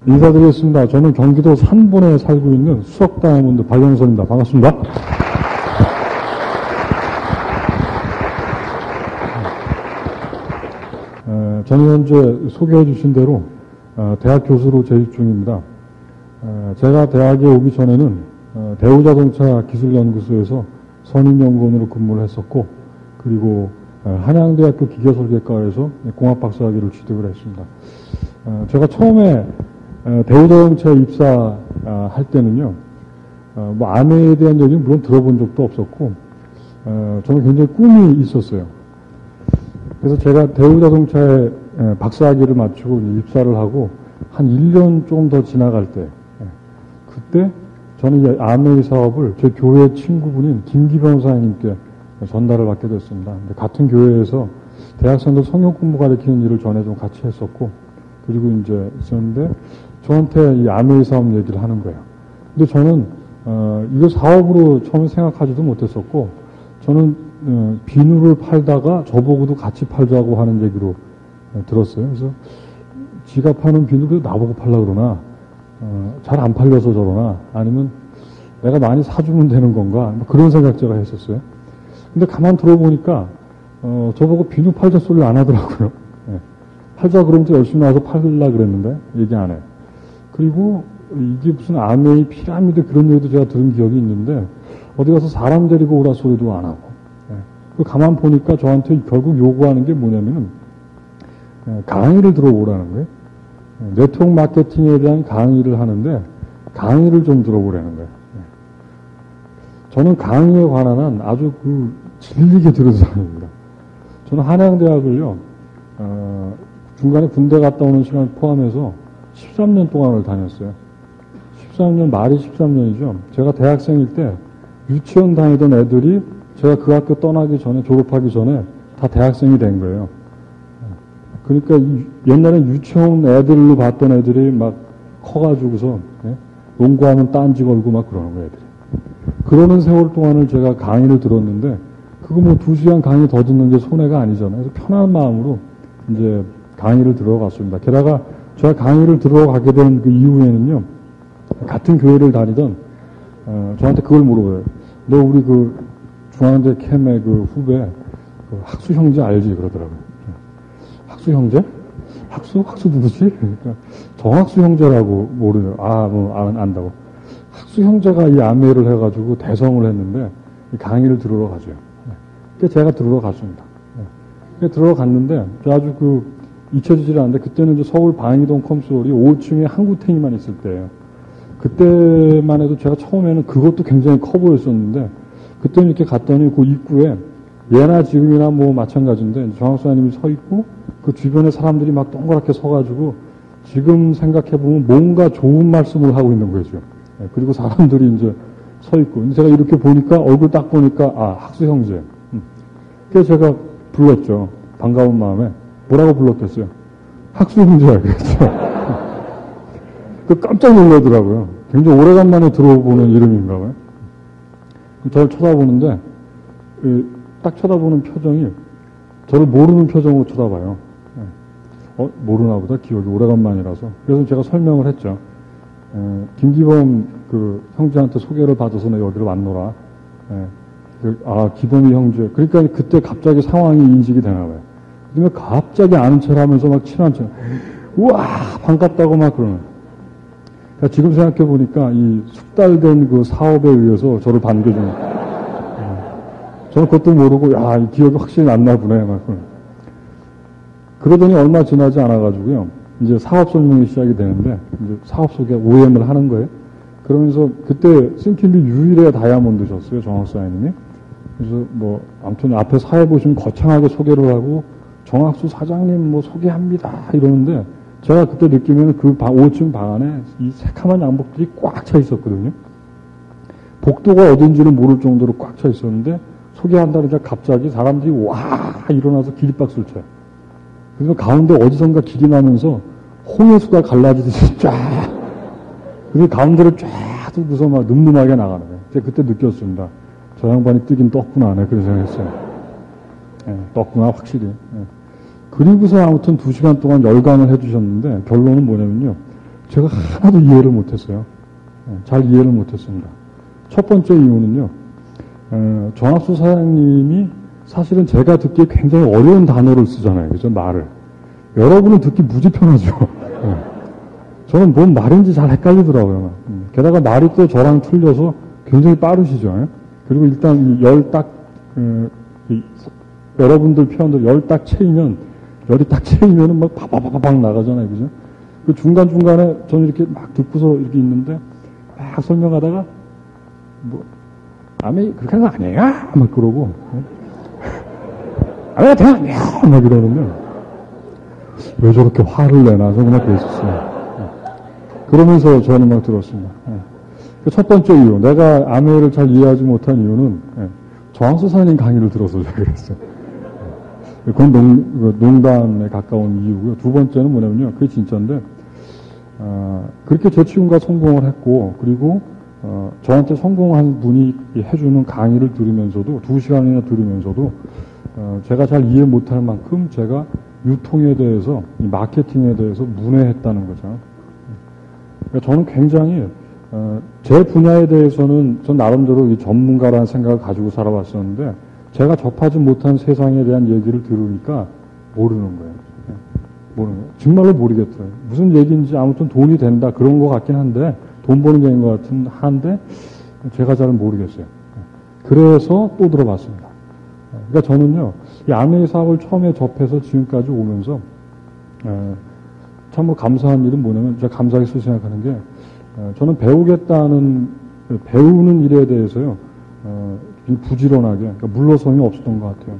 인사드리겠습니다. 저는 경기도 산본에 살고 있는 수석 다이아몬드 박영선입니다. 반갑습니다. 저는 현재 소개해 주신 대로 대학 교수로 재직 중입니다. 제가 대학에 오기 전에는 대우자동차 기술연구소에서 선임연구원으로 근무를 했었고, 그리고 한양대학교 기계설계과에서 공학박사학위를 취득을 했습니다. 제가 처음에 대우자동차에 입사할 때는요, 뭐 아내에 대한 얘기는 물론 들어본 적도 없었고, 저는 굉장히 꿈이 있었어요. 그래서 제가 대우자동차에 박사학위를 마치고 입사를 하고 한 1년 조금 더 지나갈 때, 그때 저는 이 아메이 사업을 제 교회 친구분인 김기병 사장님께 전달을 받게 됐습니다. 근데 같은 교회에서 대학생들 성경 공부 가르치는 일을 전에 좀 같이 했었고, 그리고 이제 있었는데 저한테 이 아메이 사업 얘기를 하는 거예요. 근데 저는 이거 사업으로 처음에 생각하지도 못했었고, 저는 비누를 팔다가 저보고도 같이 팔자고 하는 얘기로 들었어요. 그래서 지가 파는 비누를 나보고 팔라 그러나, 잘 안 팔려서 저러나, 아니면 내가 많이 사주면 되는 건가, 뭐 그런 생각 제가 했었어요. 근데 가만 들어보니까 저보고 비누 팔자 소리를 안 하더라고요. 네. 팔자 그러면서 열심히 나와서 팔라 그랬는데 얘기 안 해. 그리고 이게 무슨 아메이 피라미드 그런 얘기도 제가 들은 기억이 있는데, 어디 가서 사람 데리고 오라 소리도 안 하고. 네. 그 가만 보니까 저한테 결국 요구하는 게 뭐냐면은 강의를 들어보라는 거예요. 네트워크 마케팅에 대한 강의를 하는데 강의를 좀 들어보라는 거예요. 저는 강의에 관한 한 아주 질리게 들은 사람입니다. 저는 한양대학을요, 중간에 군대 갔다 오는 시간 포함해서 13년 동안을 다녔어요. 13년, 말이 13년이죠. 제가 대학생일 때 유치원 다니던 애들이 제가 그 학교 떠나기 전에, 졸업하기 전에 다 대학생이 된 거예요. 그러니까 옛날엔 유치원 애들로 봤던 애들이 막 커가지고서 농구하면 딴지 걸고 막 그러는 거예요, 애들이. 그러는 세월 동안을 제가 강의를 들었는데, 그거 뭐 2시간 강의 더 듣는 게 손해가 아니잖아요. 그래서 편한 마음으로 이제 강의를 들어갔습니다. 게다가 제가 강의를 들어가게 된 그 이후에는요, 같은 교회를 다니던, 저한테 그걸 물어봐요. 너 우리 그 중앙대 캠의 그 후배, 그 학수 형제 알지? 그러더라고요. 학수 형제? 학수 누구지? 그러니까 정학수 형제라고 모르요. 안다고. 학수 형제가 이 아메이를 해가지고 대성을 했는데 이 강의를 들으러 가죠. 그래서 제가 들으러 갔습니다. 들으러 갔는데 아주 잊혀지질 않는데, 그때는 이제 서울 방이동 컴스홀이 5층에 한구탱이만 있을 때예요. 그때만 해도 제가 처음에는 그것도 굉장히 커 보였었는데, 그때는 이렇게 갔더니 그 입구에 예나 지금이나 뭐 마찬가지인데 정학수님이 서 있고 그 주변에 사람들이 막 동그랗게 서가지고 지금 생각해보면 뭔가 좋은 말씀을 하고 있는 거죠. 그리고 사람들이 이제 서 있고, 근데 제가 이렇게 보니까, 얼굴 딱 보니까, 학수 형제. 그래서 제가 불렀죠. 반가운 마음에. 뭐라고 불렀겠어요? 학수 형제야, 그랬죠. 깜짝 놀라더라고요. 굉장히 오래간만에 들어보는 이름인가 봐요. 저를 쳐다보는데, 딱 쳐다보는 표정이 저를 모르는 표정으로 쳐다봐요. 모르나 보다, 기억이 오래간만이라서. 그래서 제가 설명을 했죠. 김기범 형제한테 소개를 받아서 내 여기로 왔노라. 기범이 형제. 그러니까 그때 갑자기 상황이 인식이 되나 봐요. 그다음에 갑자기 아는 척 하면서 막 친한 척. 우와, 반갑다고 막 그러는. 그러니까 지금 생각해 보니까 이 숙달된 그 사업에 의해서 저를 반겨주는. 저는 그것도 모르고, 이 기억이 확실히 났나 보네. 막 그러는. 그러더니 얼마 지나지 않아가지고요. 이제 사업 설명이 시작이 되는데, 이제 사업 소개 OM을 하는 거예요. 그러면서 그때 싱킬리 유일의 다이아몬드셨어요, 정학사님이. 그래서 아무튼 앞에 사회 보시면 거창하게 소개를 하고, 정학수 사장님 소개합니다. 이러는데, 제가 그때 느끼면 그 5층 방 안에 이 새카만 양복들이 꽉 차 있었거든요. 복도가 어딘지는 모를 정도로 꽉 차 있었는데, 소개한다니까 갑자기 사람들이 와! 일어나서 기립박수를 쳐요. 그래서 가운데 어디선가 길이 나면서 홍해수가 갈라지듯이 쫙, 그래서 가운데를 쫙 두고서 막 늠름하게 나가는 거예요. 제가 그때 느꼈습니다. 저 양반이 뜨긴 떴구나. 네, 그래서 생각했어요. 떴구나, 확실히. 그리고서 아무튼 2시간 동안 열강을 해주셨는데, 결론은 뭐냐면요. 제가 하나도 이해를 못했어요. 잘 이해를 못했습니다. 첫 번째 이유는요, 전학수 사장님이 사실은 제가 듣기에 굉장히 어려운 단어를 쓰잖아요. 그죠? 말을. 여러분은 듣기 무지 편하죠. 저는 뭔 말인지 잘 헷갈리더라고요. 게다가 말이 또 저랑 틀려서 굉장히 빠르시죠. 그리고 일단 열 딱, 여러분들 표현들 열이 딱 채이면은 막 바바바박 나가잖아요. 그죠? 그 중간중간에 저는 이렇게 막 듣고서 이렇게 있는데 막 설명하다가 아메 그렇게 하는 거 아니에요? 막 그러고 아메가 대화 아니에요? 막 이러는데 왜 저렇게 화를 내나 저 그냥 그랬었어요. 그러면서 저는 막 들었습니다. 첫 번째 이유, 내가 아메를 잘 이해하지 못한 이유는 정황수 사님 강의를 들어서 제가 그랬어요. 그건 농담에 가까운 이유고요. 두 번째는 뭐냐면요, 그게 진짜인데 그렇게 재취임과 성공을 했고, 그리고 저한테 성공한 분이 해주는 강의를 들으면서도 2시간이나 들으면서도 제가 잘 이해 못할 만큼 제가 유통에 대해서, 이 마케팅에 대해서 문외했다는 거죠. 그러니까 저는 굉장히 제 분야에 대해서는 전 나름대로 이 전문가라는 생각을 가지고 살아왔었는데 제가 접하지 못한 세상에 대한 얘기를 들으니까 모르는 거예요. 모르는 거예요. 정말로 모르겠더라고요. 무슨 얘기인지 아무튼 돈이 된다 그런 것 같긴 한데 돈 버는 얘기인 것 같은 한데 제가 잘 모르겠어요. 그래서 또 들어봤습니다. 그러니까 저는요, 이 아메이 사업을 처음에 접해서 지금까지 오면서 참 감사한 일은 뭐냐면 제가 감사하게 생각하는 게 저는 배우는 일에 대해서요, 부지런하게, 그러니까 물러섬이 없었던 것 같아요.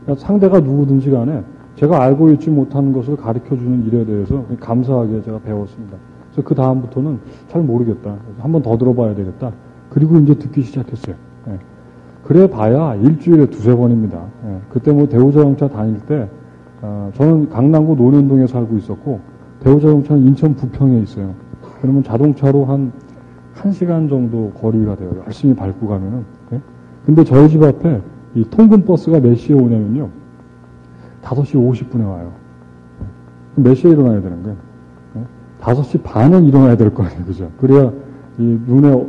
그러니까 상대가 누구든지 간에 제가 알고 있지 못한 것을 가르쳐주는 일에 대해서 감사하게 제가 배웠습니다. 그래서 그 다음부터는 잘 모르겠다. 한 번 더 들어봐야 되겠다. 그리고 이제 듣기 시작했어요. 그래 봐야 일주일에 2-3번입니다. 그때 대우자동차 다닐 때, 저는 강남구 논현동에 살고 있었고, 대우자동차는 인천 부평에 있어요. 그러면 자동차로 한 1시간 정도 거리가 돼요. 열심히 밟고 가면은. 근데 저희 집 앞에 이 통근버스가 몇 시에 오냐면요, 5시 50분에 와요. 몇 시에 일어나야 되는 거예요? 5시 반에 일어나야 될 거 아니에요. 그죠? 그래야 이 눈에,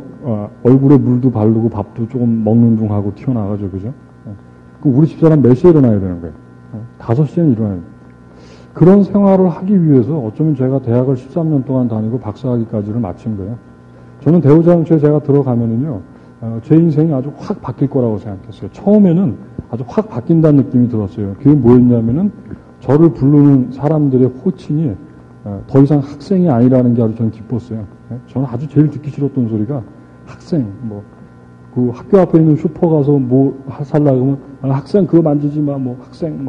얼굴에 물도 바르고 밥도 조금 먹는 둥 하고 튀어나가죠. 그죠? 그럼 우리 집사람 몇 시에 일어나야 되는 거예요? 5시에는 일어나야 돼요. 그런 생활을 하기 위해서 어쩌면 제가 대학을 13년 동안 다니고 박사학위까지를 마친 거예요. 저는 대우자동차에 제가 들어가면은요, 제 인생이 아주 확 바뀔 거라고 생각했어요. 처음에는 아주 확 바뀐다는 느낌이 들었어요. 그게 뭐였냐면은 저를 부르는 사람들의 호칭이 더 이상 학생이 아니라는 게 아주 저는 기뻤어요. 저는 아주 제일 듣기 싫었던 소리가 학생, 그 학교 앞에 있는 슈퍼 가서 살라 그러면 학생 그거 만지지 마, 학생.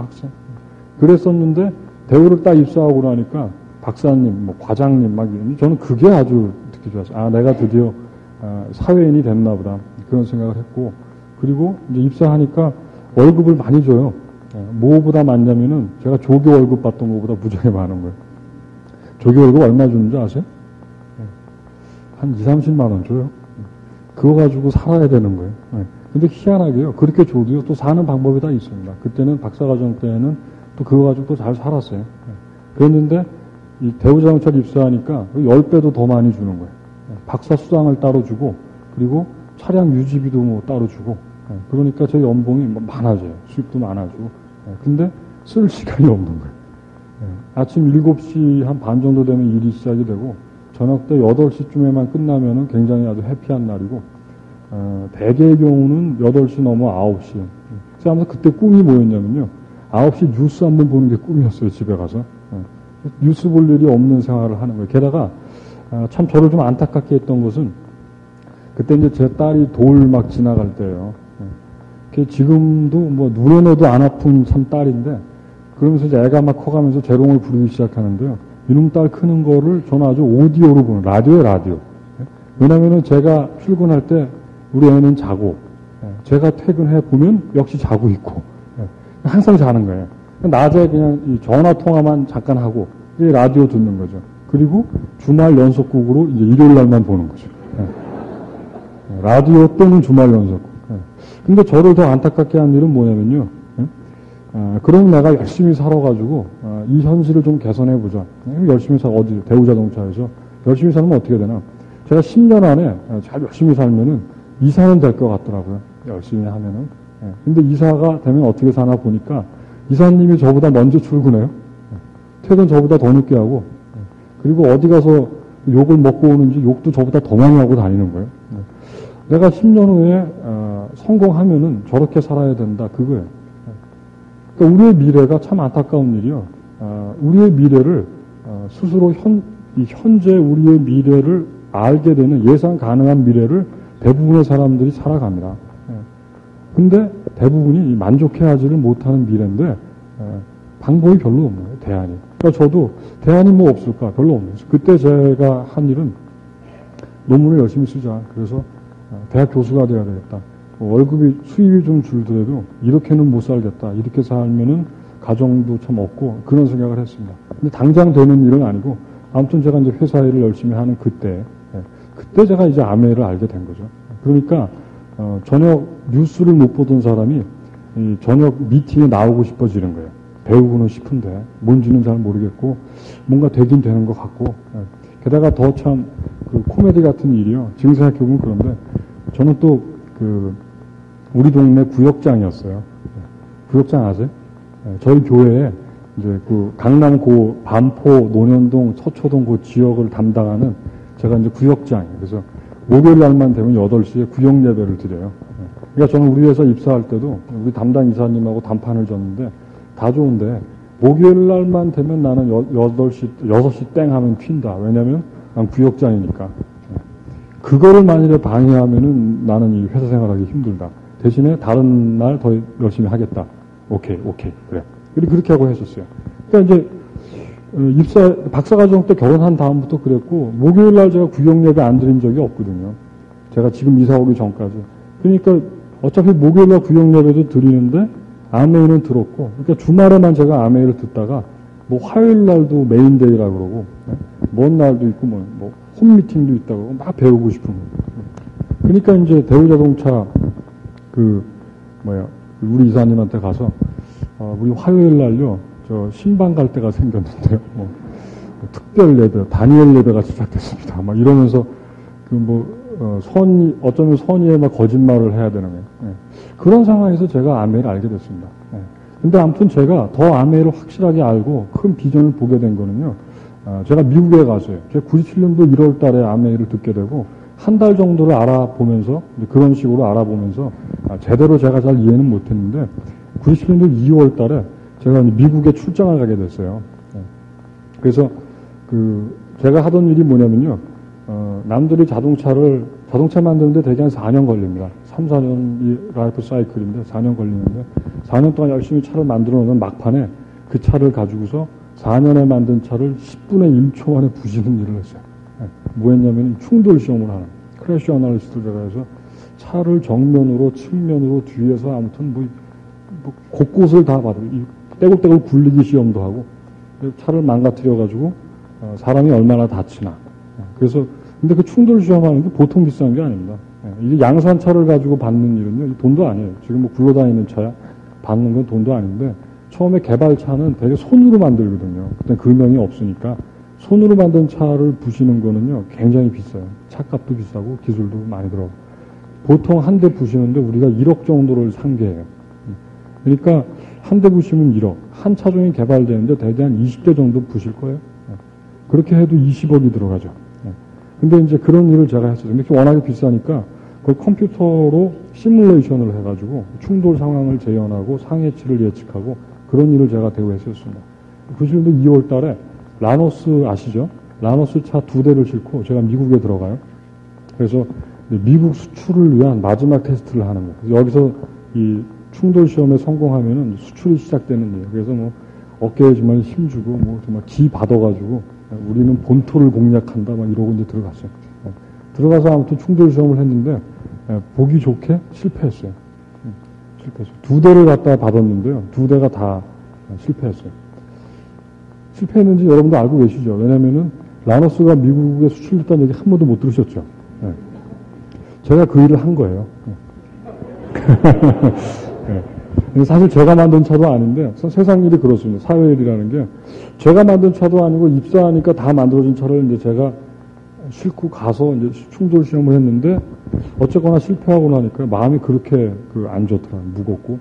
그랬었는데 대우를 딱 입사하고 나니까 박사님, 과장님 이러니 저는 그게 아주 듣기 좋았어요. 내가 드디어 사회인이 됐나 보다. 그런 생각을 했고, 그리고 이제 입사하니까 월급을 많이 줘요. 뭐보다 많냐면은 제가 조교 월급 받던 것보다 무지하게 많은 거예요. 조교 월급 얼마 주는지 아세요? 한 2-30만 원 줘요. 그거 가지고 살아야 되는 거예요. 근데 희한하게요, 그렇게 줘도요, 또 사는 방법이 다 있습니다. 그때는 박사과정 때는 또 그거 가지고 또 잘 살았어요. 그랬는데 이 대우자동차를 입사하니까 10배도 더 많이 주는 거예요. 박사 수당을 따로 주고, 그리고 차량 유지비도 따로 주고, 그러니까 제 연봉이 많아져요. 수입도 많아지고. 근데 쓸 시간이 없는 거예요. 아침 7시 한 반 정도 되면 일이 시작이 되고, 저녁 때 8시쯤에만 끝나면은 굉장히 아주 해피한 날이고, 대개의 경우는 8시 넘어 9시. 그래서 아무튼 그때 꿈이 뭐였냐면요, 9시 뉴스 한번 보는 게 꿈이었어요, 집에 가서. 뉴스 볼 일이 없는 생활을 하는 거예요. 게다가 참 저를 좀 안타깝게 했던 것은 그때 이제 제 딸이 돌 막 지나갈 때예요. 지금도 눈에 넣어도 안 아픈 참 딸인데, 그러면서 이제 애가 막 커가면서 재롱을 부르기 시작하는데요. 이놈 딸 크는 거를 저는 아주 오디오로 보는, 라디오. 왜냐면은 제가 출근할 때 우리 애는 자고, 제가 퇴근해 보면 역시 자고 있고, 항상 자는 거예요. 낮에 그냥 이 전화 통화만 잠깐 하고, 라디오 듣는 거죠. 그리고 주말 연속극으로 이제 일요일 날만 보는 거죠. 라디오 또는 주말 연속극. 근데 저를 더 안타깝게 한 일은 뭐냐면요. 그럼 내가 열심히 살아가지고, 이 현실을 좀 개선해보자. 열심히 어디, 대우자동차에서 열심히 살면 어떻게 되나? 제가 10년 안에 잘 열심히 살면은 이사는 될 것 같더라고요. 열심히 하면은. 예. 근데 이사가 되면 어떻게 사나 보니까 이사님이 저보다 먼저 출근해요. 퇴근 저보다 더 늦게 하고, 그리고 어디 가서 욕을 먹고 오는지 욕도 저보다 더 많이 하고 다니는 거예요. 내가 10년 후에 성공하면은 저렇게 살아야 된다, 그거예요. 그러니까 우리의 미래가 참 안타까운 일이요. 우리의 미래를 스스로 현재 우리의 미래를 알게 되는 예상 가능한 미래를 대부분의 사람들이 살아갑니다. 근데 대부분이 만족해하지를 못하는 미래인데 방법이 별로 없는 거예요, 대안이. 그러니까 저도 대안이 뭐 없을까? 별로 없는 거예요. 그때 제가 한 일은 논문을 열심히 쓰자. 그래서 대학 교수가 돼야 되겠다. 월급이, 수입이 좀 줄더라도 이렇게는 못 살겠다. 이렇게 살면은 가정도 참 없고 그런 생각을 했습니다. 근데 당장 되는 일은 아니고 아무튼 제가 이제 회사 일을 열심히 하는 그때 제가 이제 아메를 알게 된 거죠. 그러니까 저녁 뉴스를 못 보던 사람이 저녁 미팅에 나오고 싶어지는 거예요. 배우고는 싶은데 뭔지는 잘 모르겠고 뭔가 되긴 되는 것 같고, 게다가 더 참 그 코미디 같은 일이요. 지금 생각해보면 그런데 저는 또 그 우리 동네 구역장이었어요. 구역장 아세요? 저희 교회에 이제 그 강남 고 반포 논현동 서초동 그 지역을 담당하는 제가 이제 구역장이에요. 그래서 목요일 날만 되면 8시에 구역 예배를 드려요. 그러니까 저는 우리 회사 입사할 때도 우리 담당 이사님하고 단판을 졌는데 다 좋은데 목요일 날만 되면 나는 6시 땡 하면 튄다. 왜냐면 난 구역장이니까. 그거를 만일에 방해하면은 나는 이 회사 생활하기 힘들다. 대신에 다른 날 더 열심히 하겠다. 오케이, 그래. 그렇게 하고 했었어요. 그러니까 이제 박사과정 때 결혼한 다음부터 그랬고, 목요일 날 제가 구역 예배 안 드린 적이 없거든요. 제가 지금 이사 오기 전까지. 그러니까 어차피 목요일 날 구역 예배도 드리는데 아메이는 들었고, 그러니까 주말에만 제가 아메이를 듣다가 뭐 화요일 날도 메인데이라고 그러고, 먼 날도 있고 뭐 홈미팅도 있다고 막 배우고 싶은 거예요. 그러니까 이제 대우자동차 우리 이사님한테 가서 우리 화요일 날요 저 신방 갈 때가 생겼는데요. 특별 예배, 다니엘 예배가 시작됐습니다. 막 이러면서 어쩌면 선의에 막 거짓말을 해야 되는 거예요. 그런 상황에서 제가 아메를 알게 됐습니다. 근데 아무튼 제가 더 아메를 확실하게 알고 큰 비전을 보게 된 거는요. 제가 미국에 가서요. 제가 97년도 1월 달에 아메를 듣게 되고 한 달 정도를 알아보면서 그런 식으로 알아보면서 제대로 제가 잘 이해는 못했는데 97년도 2월 달에 제가 미국에 출장을 가게 됐어요. 그래서 제가 하던 일이 뭐냐면요. 남들이 자동차 만드는데 대개 한 4년 걸립니다. 3, 4년이 라이프 사이클인데 4년 걸리는데 4년 동안 열심히 차를 만들어 놓으면 막판에 그 차를 가지고서 4년에 만든 차를 10분의 1초 만에 부시는 일을 했어요. 뭐 했냐면 충돌 시험을 하는 크래시 어널리스트를 제가 해서 차를 정면으로 측면으로 뒤에서 아무튼 뭐 곳곳을 다 받고 떼굴떼굴 굴리기 시험도 하고 차를 망가뜨려 가지고 사람이 얼마나 다치나. 그래서 근데 그 충돌 시험하는 게 보통 비싼 게 아닙니다. 이게 양산차를 가지고 받는 일은요 돈도 아니에요. 지금 뭐 굴러다니는 차야 받는 건 돈도 아닌데 처음에 개발차는 되게 손으로 만들거든요. 그때 금형이 없으니까 손으로 만든 차를 부시는 거는요 굉장히 비싸요. 차값도 비싸고 기술도 많이 들어가고 보통 한 대 부시는데 우리가 1억 정도를 상계해요. 그러니까 한 대 부시면 1억, 한 차종이 개발되는데 대개 한 20대 정도 부실 거예요. 그렇게 해도 20억이 들어가죠. 근데 이제 그런 일을 제가 했어요. 근데 워낙에 비싸니까 그걸 컴퓨터로 시뮬레이션을 해가지고 충돌 상황을 재현하고 상해치를 예측하고 그런 일을 제가 대우했었습니다. 90년도 2월 달에 라노스 아시죠? 라노스 차 2대를 싣고 제가 미국에 들어가요. 그래서 미국 수출을 위한 마지막 테스트를 하는 거예요. 그래서 여기서 이 충돌 시험에 성공하면은 수출이 시작되는 거예요. 그래서 뭐 어깨에 정말 힘주고 뭐 정말 기 받아가지고 우리는 본토를 공략한다 막 이러고 이제 들어갔어요. 들어가서 아무튼 충돌 시험을 했는데 보기 좋게 실패했어요. 실패했어요. 2대를 갖다 받았는데요. 2대가 다 실패했어요. 실패했는지 여러분도 알고 계시죠? 왜냐면은 라노스가 미국에 수출됐다는 얘기 한 번도 못 들으셨죠? 제가 그 일을 한 거예요. 사실 제가 만든 차도 아닌데 세상 일이 그렇습니다. 사회 일이라는 게 제가 만든 차도 아니고 입사하니까 다 만들어진 차를 이제 제가 싣고 가서 이제 충돌 시험을 했는데 어쨌거나 실패하고 나니까 마음이 그렇게 안 좋더라고요. 무겁고.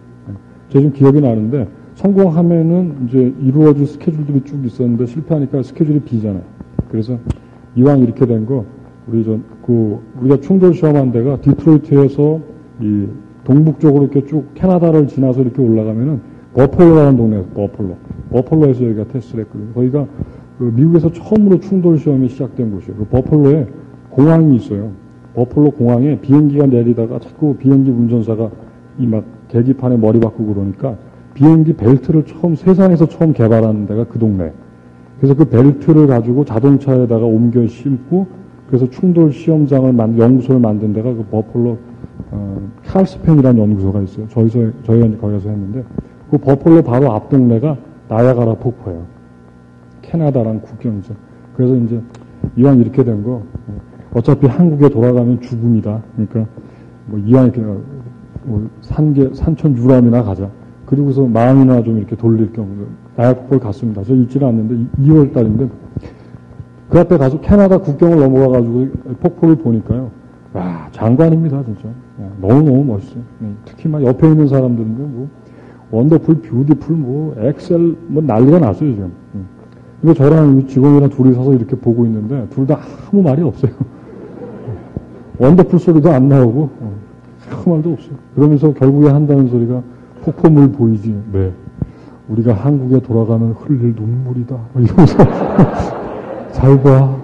제가 좀 기억이 나는데 성공하면은 이제 이루어질 스케줄들이 쭉 있었는데 실패하니까 스케줄이 비잖아요. 그래서 이왕 이렇게 된 거 우리가 충돌 시험한 데가 디트로이트에서 이 동북쪽으로 이렇게 쭉 캐나다를 지나서 이렇게 올라가면은 버펄로라는 동네에서 버펄로에서 여기가 테스트를 했거든요. 거기가 미국에서 처음으로 충돌 시험이 시작된 곳이에요. 그 버펄로에 공항이 있어요. 버펄로 공항에 비행기가 내리다가 자꾸 비행기 운전사가 이 막 계기판에 머리 바꾸고 그러니까 비행기 벨트를 세상에서 처음 개발하는 데가 그 동네. 그래서 그 벨트를 가지고 자동차에다가 옮겨 심고 그래서 충돌 시험장을 연구소를 만든 데가 그 버펄로 칼스펜이라는 연구소가 있어요. 저희가 거기서 했는데 그 버펄로 바로 앞 동네가 나야가라 폭포예요. 캐나다랑 국경이죠. 그래서 이제 이왕 이렇게 된 거 어차피 한국에 돌아가면 죽음이다. 그러니까 뭐 이왕 이렇게 산천 유람이나 가자. 그리고서 마음이나 좀 이렇게 돌릴 경우도 나야가라 폭포를 갔습니다. 저 있지는 않는데 2월 달인데 그 앞에 가서 캐나다 국경을 넘어가가지고 폭포를 보니까요. 와, 장관입니다, 진짜. 너무너무 멋있어요. 특히 막 옆에 있는 사람들인데 뭐 원더풀, 뷰티풀, 뭐 엑셀, 뭐 난리가 났어요, 지금. 이거 저랑 직원이랑 둘이 서서 이렇게 보고 있는데 둘 다 아무 말이 없어요. 원더풀 소리도 안 나오고 아무 말도 없어요. 그러면서 결국에 한다는 소리가 폭포물 보이지. 네. 우리가 한국에 돌아가면 흘릴 눈물이다. 이러면서 잘 봐.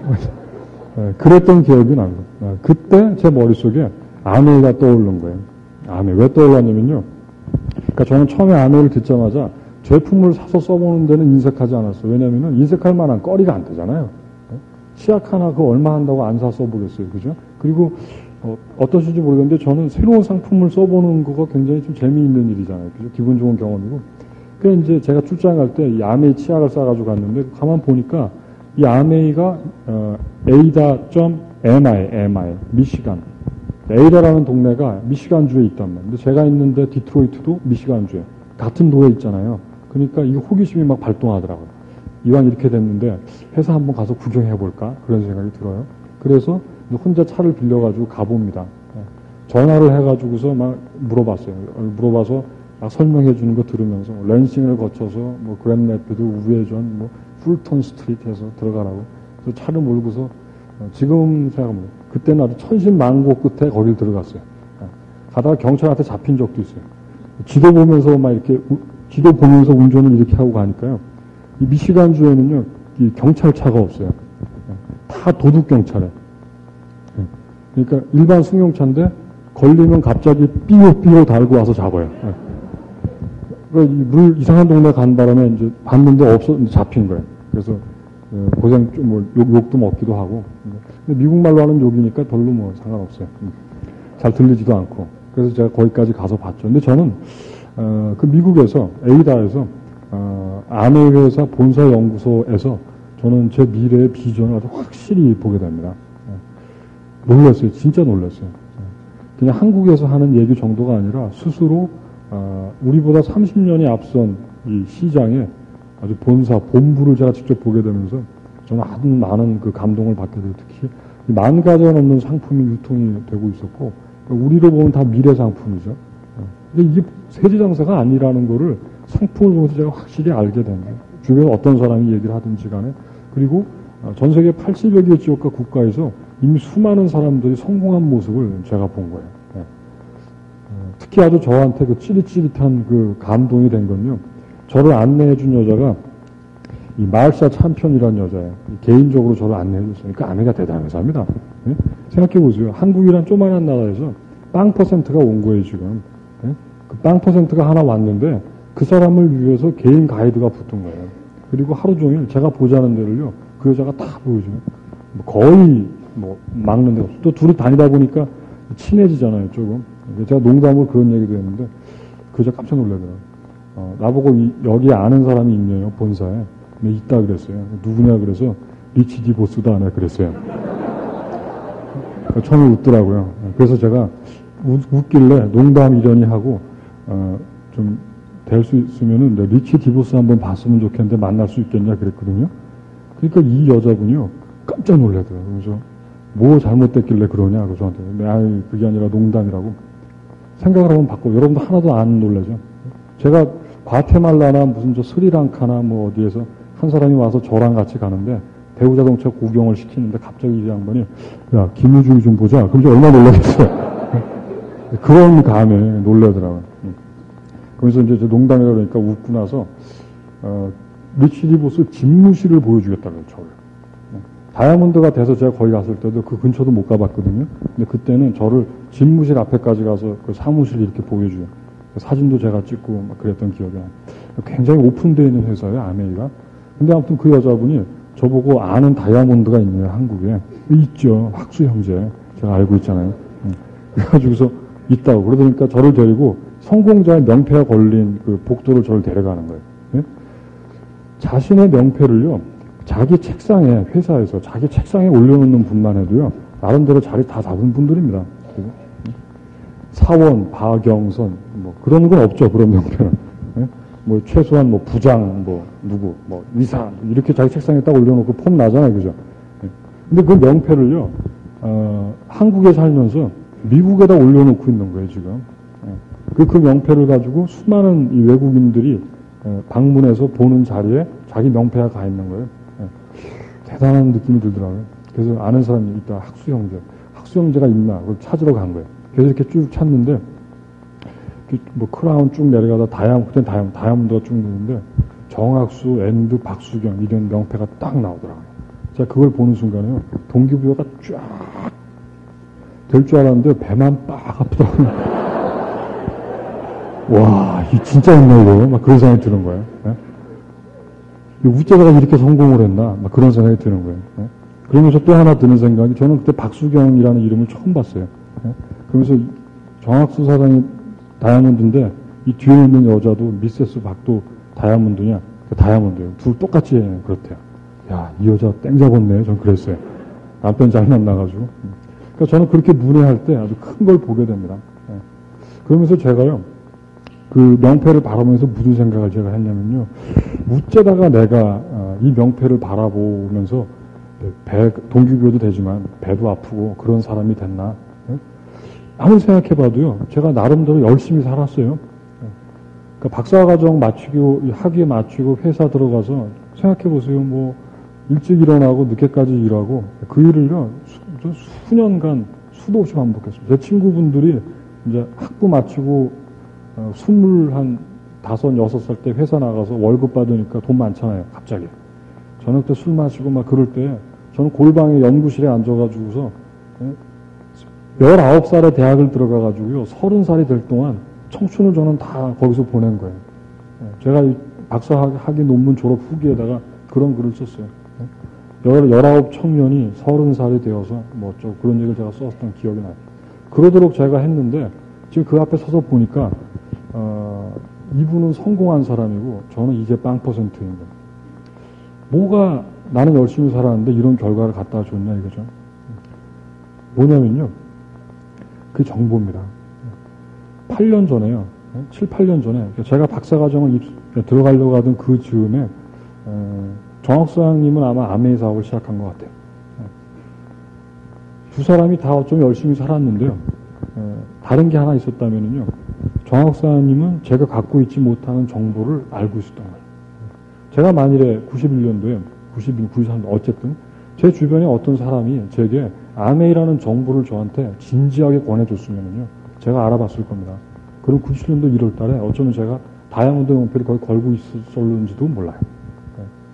그랬던 기억이 납니다. 그때 제 머릿속에 아메이가 떠오른 거예요. 아메이. 왜 떠올랐냐면요. 그러니까 저는 처음에 아메이를 듣자마자 제품을 사서 써보는 데는 인색하지 않았어요. 왜냐면은 인색할 만한 거리가 안 되잖아요. 치약 하나 그거 얼마 한다고 안 사 써보겠어요. 그죠? 그리고 어떠신지 모르겠는데 저는 새로운 상품을 써보는 거가 굉장히 좀 재미있는 일이잖아요. 그죠? 기분 좋은 경험이고. 그래서 이제 제가 출장할 때 이 아메이 치약을 싸가지고 갔는데 가만 보니까 이 아메이가 에이다.mi 미시간. 에이다라는 동네가 미시간주에 있단 말이에요. 근데 제가 있는데 디트로이트도 미시간주에 같은 도에 있잖아요. 그러니까 이 호기심이 막 발동하더라고요. 이왕 이렇게 됐는데 회사 한번 가서 구경해볼까? 그런 생각이 들어요. 그래서 혼자 차를 빌려가지고 가봅니다. 전화를 해가지고서 막 물어봤어요. 물어봐서 막 설명해 주는 거 들으면서 랜싱을 거쳐서 뭐 그랜래피드, 우회전, 뭐 풀턴 스트리트에서 들어가라고. 그래서 차를 몰고서 지금 생각하면 그때는 아주 천신만고 끝에 거길 들어갔어요. 가다가 경찰한테 잡힌 적도 있어요. 지도 보면서 막 이렇게 지도 보면서 운전을 이렇게 하고 가니까요. 이 미시간주에는요, 이 경찰차가 없어요. 다 도둑 경찰에. 그러니까 일반 승용차인데 걸리면 갑자기 삐요삐요 달고 와서 잡아요. 물 이상한 동네 간 바람에 이제 봤는데 이제 잡힌 거예요. 그래서 고생 좀 뭐 욕도 먹기도 하고. 근데 미국 말로 하는 욕이니까 별로 뭐 상관없어요. 잘 들리지도 않고. 그래서 제가 거기까지 가서 봤죠. 근데 저는 그 미국에서 에이다에서 아메이 회사 본사 연구소에서 저는 제 미래의 비전을 아주 확실히 보게 됩니다. 놀랐어요. 진짜 놀랐어요. 그냥 한국에서 하는 얘기 정도가 아니라 스스로 우리보다 30년이 앞선 이 시장에 아주 본부를 제가 직접 보게 되면서 저는 아주 많은 그 감동을 받게 돼요. 특히 10,000가지가 넘는 상품이 유통이 되고 있었고 우리로 보면 다 미래 상품이죠. 근데 이게 세제장사가 아니라는 거를 상품을 보면서 제가 확실히 알게 된 거예요. 주변에 어떤 사람이 얘기를 하든지 간에. 그리고 전 세계 80여 개 지역과 국가에서 이미 수많은 사람들이 성공한 모습을 제가 본 거예요. 특히 아주 저한테 그 찌릿찌릿한 그 감동이 된 건요. 저를 안내해 준 여자가 이 마르샤 참편이라는 여자예요. 개인적으로 저를 안내해 줬어요. 그러니까 아내가 대단한 여자입니다. 네? 생각해 보세요. 한국이란 조그만한 나라에서 빵 퍼센트가 온 거예요, 지금. 네? 그 빵 퍼센트가 하나 왔는데 그 사람을 위해서 개인 가이드가 붙은 거예요. 그리고 하루 종일 제가 보자는 데를요, 그 여자가 다 보여줘요. 거의 뭐 막는 데가 없어요. 또 둘이 다니다 보니까 친해지잖아요, 조금. 제가 농담으로 그런 얘기도 했는데 그 여자 깜짝 놀라더라고요. 나보고 여기 아는 사람이 있네요, 본사에. 네, 있다 그랬어요. 누구냐 그래서 리치 디보스다 네, 그랬어요. 처음에 웃더라고요. 그래서 제가 웃길래 농담 이러니 하고 좀 될 수 있으면은 리치 디보스 한번 봤으면 좋겠는데 만날 수 있겠냐 그랬거든요. 그러니까 이 여자분이요 깜짝 놀라더라고요. 그래서 뭐 잘못됐길래 그러냐, 그 저한테. 아이, 그게 아니라 농담이라고. 생각을 한번 바꿔. 여러분도 하나도 안 놀라죠? 제가 과테말라나 무슨 저 스리랑카나 뭐 어디에서 한 사람이 와서 저랑 같이 가는데 대우자동차 구경을 시키는데 갑자기 이 양반이 야, 김유중이 좀 보자. 그럼 저 얼마나 놀라겠어요. 그런 감에 놀라더라고요. 그래서 이제 농담이라 그러니까 웃고 나서, 리치리 보스 집무실을 보여주겠다고 저를. 다이아몬드가 돼서 제가 거기 갔을 때도 그 근처도 못 가봤거든요. 근데 그때는 저를 집무실 앞에까지 가서 그 사무실 이렇게 보여줘요. 사진도 제가 찍고 막 그랬던 기억이 나요. 굉장히 오픈되어 있는 회사예요, 아메이가. 근데 아무튼 그 여자분이 저보고 아는 다이아몬드가 있네요, 한국에. 있죠. 학수 형제. 제가 알고 있잖아요. 그래가지고서 있다고. 그러니까 저를 데리고 성공자의 명패가 걸린 그 복도를 저를 데려가는 거예요. 예? 자신의 명패를요, 자기 책상에, 회사에서 자기 책상에 올려놓는 분만 해도요, 나름대로 자리 다 잡은 분들입니다. 사원, 박영선, 뭐, 그런 건 없죠, 그런 명패는. 예? 뭐, 최소한 뭐, 부장, 뭐, 누구, 뭐, 이사, 이렇게 자기 책상에 딱 올려놓고 폼 나잖아요, 그죠? 예? 근데 그 명패를요, 한국에 살면서 미국에다 올려놓고 있는 거예요, 지금. 예? 그 명패를 가지고 수많은 이 외국인들이 방문해서 보는 자리에 자기 명패가 가 있는 거예요. 예? 대단한 느낌이 들더라고요. 그래서 아는 사람이 있다, 학수형제. 학수형제가 있나, 그걸 찾으러 간 거예요. 그래서 이렇게 쭉 찾는데, 뭐, 크라운 쭉 내려가다 그땐 다이아몬드가 쭉 있는데, 정학수, 앤드, 박수경, 이런 명패가 딱 나오더라고요. 제가 그걸 보는 순간에요, 동기부여가 쫙 될 줄 알았는데, 배만 빡 아프더라고요. 와, 이 진짜 있나, 이거? 막 그런 생각이 드는 거예요. 예? 우째다가 이렇게 성공을 했나? 막 그런 생각이 드는 거예요. 예? 그러면서 또 하나 드는 생각이, 저는 그때 박수경이라는 이름을 처음 봤어요. 예? 그러면서 정학수 사장이 다이아몬드인데 이 뒤에 있는 여자도 미세스 박도 다이아몬드냐? 다이아몬드예요. 둘 똑같이 그렇대요. 야, 이 여자 땡 잡았네. 전 그랬어요. 남편 잘 만나가지고. 그러니까 저는 그렇게 문외할 때 아주 큰 걸 보게 됩니다. 예. 그러면서 제가요, 그 명패를 바라보면서 무슨 생각을 제가 했냐면요. 우째다가 내가 이 명패를 바라보면서 동기부여도 되지만 배도 아프고 그런 사람이 됐나? 아무리 생각해봐도요, 제가 나름대로 열심히 살았어요. 그러니까 박사과정 마치고, 학위에 마치고 회사 들어가서 생각해보세요. 뭐, 일찍 일어나고 늦게까지 일하고 그 일을요, 수년간 수도 없이 반복했습니다. 제 친구분들이 이제 학부 마치고 25살 때 회사 나가서 월급 받으니까 돈 많잖아요, 갑자기. 저녁 때 술 마시고 막 그럴 때 저는 골방에 연구실에 앉아가지고서 19살에 대학을 들어가가지고요, 30살이 될 동안 청춘을 저는 다 거기서 보낸 거예요. 제가 박사 학위 논문 졸업 후기에다가 그런 글을 썼어요. 19 청년이 30살이 되어서 뭐 그런 얘기를 제가 썼던 기억이 나요. 그러도록 제가 했는데 지금 그 앞에 서서 보니까 이분은 성공한 사람이고 저는 이제 빵 퍼센트인 거예요. 뭐가 나는 열심히 살았는데 이런 결과를 갖다 줬냐 이거죠. 뭐냐면요, 그 정보입니다. 8년 전에요. 7, 8년 전에 제가 박사과정을 들어가려고 하던 그 즈음에 정학사님은 아마 아메이 사업을 시작한 것 같아요. 두 사람이 다 좀 열심히 살았는데요. 다른 게 하나 있었다면요. 정학사님은 제가 갖고 있지 못하는 정보를 알고 있었던 거예요. 제가 만일에 91년도에 92, 93년 어쨌든 제 주변에 어떤 사람이 제게 아메이라는 정보를 저한테 진지하게 권해줬으면요, 제가 알아봤을 겁니다. 그럼 97년도 1월 달에 어쩌면 제가 다이아몬드 명패를 거의 걸고 있었는지도 몰라요.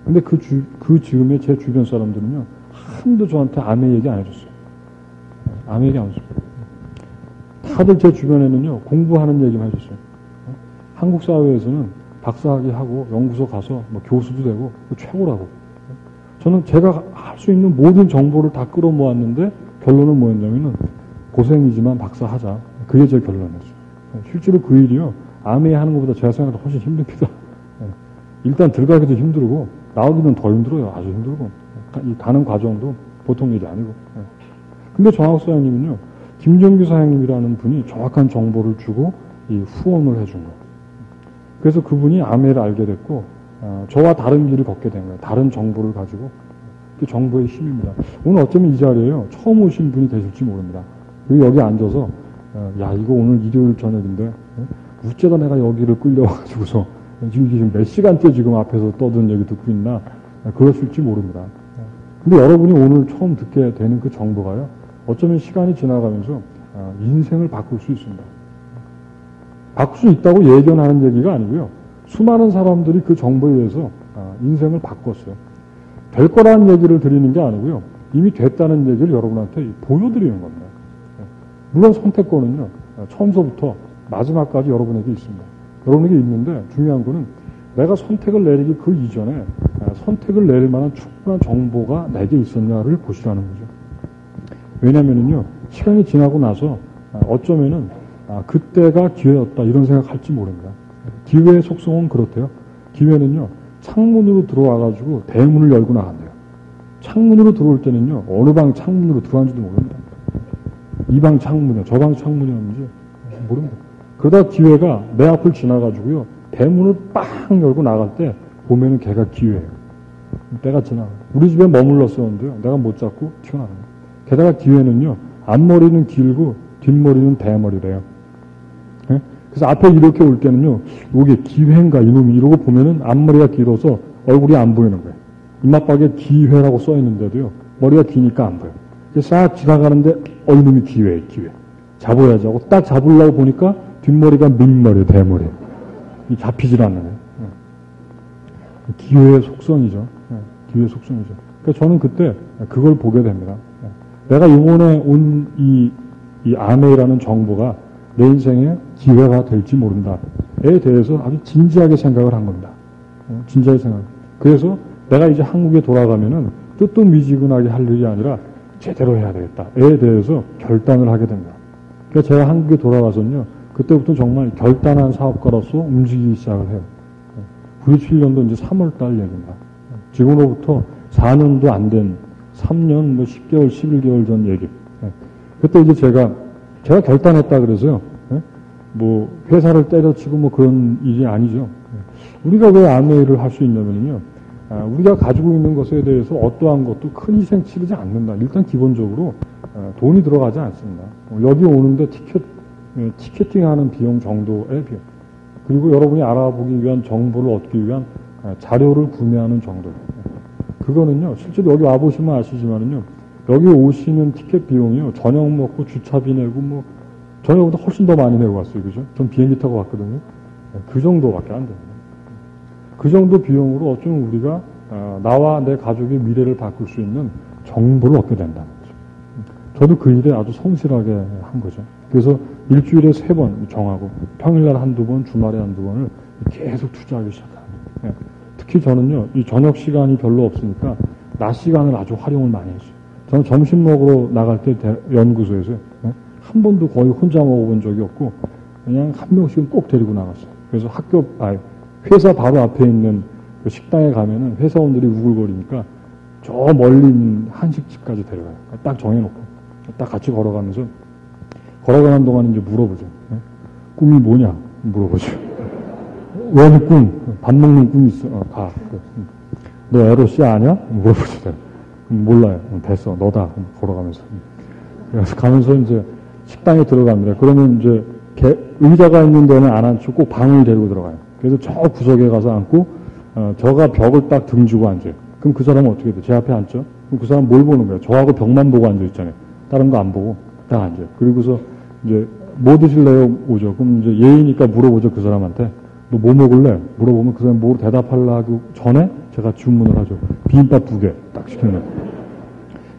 근데 그 즈음에 제 주변 사람들은요, 한도 저한테 아메이 얘기 안 해줬어요. 아메이 얘기 안 해줬어요. 다들 제 주변에는요, 공부하는 얘기만 해줬어요. 한국 사회에서는 박사학위 하고 연구소 가서 뭐 교수도 되고 최고라고. 저는 제가 할 수 있는 모든 정보를 다 끌어모았는데 결론은 뭐였냐면은 고생이지만 박사하자. 그게 제 결론이었어요. 실제로 그 일이요, 아메이 하는 것보다 제가 생각보다 훨씬 힘듭니다. 일단 들어가기도 힘들고 나오기는 더 힘들어요. 아주 힘들고. 이 가는 과정도 보통 일이 아니고. 근데 정학수 사장님은요, 김정규 사장님이라는 분이 정확한 정보를 주고 이 후원을 해준 거예요. 그래서 그분이 아메이를 알게 됐고 저와 다른 길을 걷게 된 거예요. 다른 정보를 가지고 그게 정보의 힘입니다. 오늘 어쩌면 이 자리에요. 처음 오신 분이 계실지 모릅니다. 그리고 여기 앉아서 야 이거 오늘 일요일 저녁인데 어째다 내가 여기를 끌려와가지고서 지금 몇 시간째 지금 앞에서 떠든 얘기 듣고 있나 그러실지 모릅니다. 근데 여러분이 오늘 처음 듣게 되는 그 정보가요. 어쩌면 시간이 지나가면서 인생을 바꿀 수 있습니다. 바꿀 수 있다고 예견하는 얘기가 아니고요. 수많은 사람들이 그 정보에 의해서 인생을 바꿨어요. 될 거라는 얘기를 드리는 게 아니고요. 이미 됐다는 얘기를 여러분한테 보여드리는 겁니다. 물론 선택권은요. 처음서부터 마지막까지 여러분에게 있습니다. 여러분에게 있는데 중요한 거는 내가 선택을 내리기 그 이전에 선택을 내릴 만한 충분한 정보가 내게 있었냐를 보시라는 거죠. 왜냐면은요, 시간이 지나고 나서 어쩌면은 그때가 기회였다 이런 생각할지 모릅니다. 기회의 속성은 그렇대요. 기회는요, 창문으로 들어와가지고 대문을 열고 나간대요. 창문으로 들어올 때는요, 어느 방 창문으로 들어왔는지도 모릅니다. 이 방 창문이요, 저 방 창문이었는지 모릅니다. 그러다 기회가 내 앞을 지나가지고요, 대문을 빵 열고 나갈 때 보면은 걔가 기회예요. 때가 지나가요. 우리 집에 머물렀었는데요, 내가 못 잡고 튀어나가요. 게다가 기회는요, 앞머리는 길고 뒷머리는 대머리래요. 네? 그래서 앞에 이렇게 올 때는요, 이게 기회인가 이놈이 이러고 보면은 앞머리가 길어서 얼굴이 안 보이는 거예요. 이마박에 기회라고 써 있는데도요, 머리가 기니까 안 보여요. 그래서 싹 지나가는데 이놈이 기회예요, 기회. 잡아야지 하고 딱 잡으려고 보니까 뒷머리가 민머리, 대머리. 잡히질 않는 거예요. 기회의 속성이죠. 기회의 속성이죠. 그러니까 저는 그때 그걸 보게 됩니다. 내가 이번에 온 이 아메이라는 정보가 내 인생의 기회가 될지 모른다에 대해서 아주 진지하게 생각을 한 겁니다. 진지하게 생각. 그래서 내가 이제 한국에 돌아가면은 뜨뜻미지근하게 할 일이 아니라 제대로 해야 되겠다에 대해서 결단을 하게 됩니다. 그러니까 제가 한국에 돌아가서는요, 그때부터 정말 결단한 사업가로서 움직이기 시작을 해요. 97년도 이제 3월달 얘기입니다. 지금으로부터 4년도 안 된 3년, 10개월, 11개월 전 얘기. 그때 이제 제가 결단했다 그래서요, 회사를 때려치고 그런 일이 아니죠. 우리가 왜 아메이를 할 수 있냐면요, 우리가 가지고 있는 것에 대해서 어떠한 것도 큰 희생 치르지 않는다. 일단 기본적으로 돈이 들어가지 않습니다. 여기 오는데 티켓팅하는 비용 정도의 비용. 그리고 여러분이 알아보기 위한 정보를 얻기 위한 자료를 구매하는 정도. 그거는요, 실제로 여기 와보시면 아시지만은요, 여기 오시는 티켓 비용이요, 저녁 먹고 주차비 내고 저녁보다 훨씬 더 많이 내고 왔어요. 그죠? 전 비행기 타고 왔거든요. 그 정도밖에 안 됩니다. 그 정도 비용으로 어쩌면 우리가 나와 내 가족의 미래를 바꿀 수 있는 정보를 얻게 된다는 거죠. 저도 그 일에 아주 성실하게 한 거죠. 그래서 일주일에 3번 정하고 평일날 한두 번, 주말에 한두 번을 계속 투자하기 시작합니다. 특히 저는요, 이 저녁 시간이 별로 없으니까 낮 시간을 아주 활용을 많이 했어요. 저는 점심 먹으러 나갈 때 연구소에서 한 번도 거의 혼자 먹어본 적이 없고 그냥 한 명씩은 꼭 데리고 나갔어요. 그래서 회사 바로 앞에 있는 그 식당에 가면은 회사원들이 우글거리니까 저 멀리 있는 한식집까지 데려가요. 딱 정해놓고 딱 같이 걸어가면서 걸어가는 동안 이제 물어보죠. 꿈이 뭐냐 물어보죠. 왜 꿈? 밥 먹는 꿈이 있어. 가. 너 에로씨 아냐? 물어보죠. 몰라요. 됐어. 너다. 걸어가면서. 그래서 가면서 이제 식당에 들어갑니다. 그러면 이제 의자가 있는 데는 안 앉고 꼭 방을 데리고 들어가요. 그래서 저 구석에 가서 앉고 저가 벽을 딱 등지고 앉아요. 그럼 그 사람은 어떻게 돼? 제 앞에 앉죠? 그럼 그 사람 뭘 보는 거예요? 저하고 벽만 보고 앉아 있잖아요. 다른 거 안 보고 딱 앉아요. 그리고서 이제 뭐 드실래요? 오죠. 그럼 이제 예의니까 물어보죠. 그 사람한테. 너 뭐 먹을래? 물어보면 그 사람이 뭐 대답하려고 전에 제가 주문을 하죠. 비빔밥 2개 딱 시키면.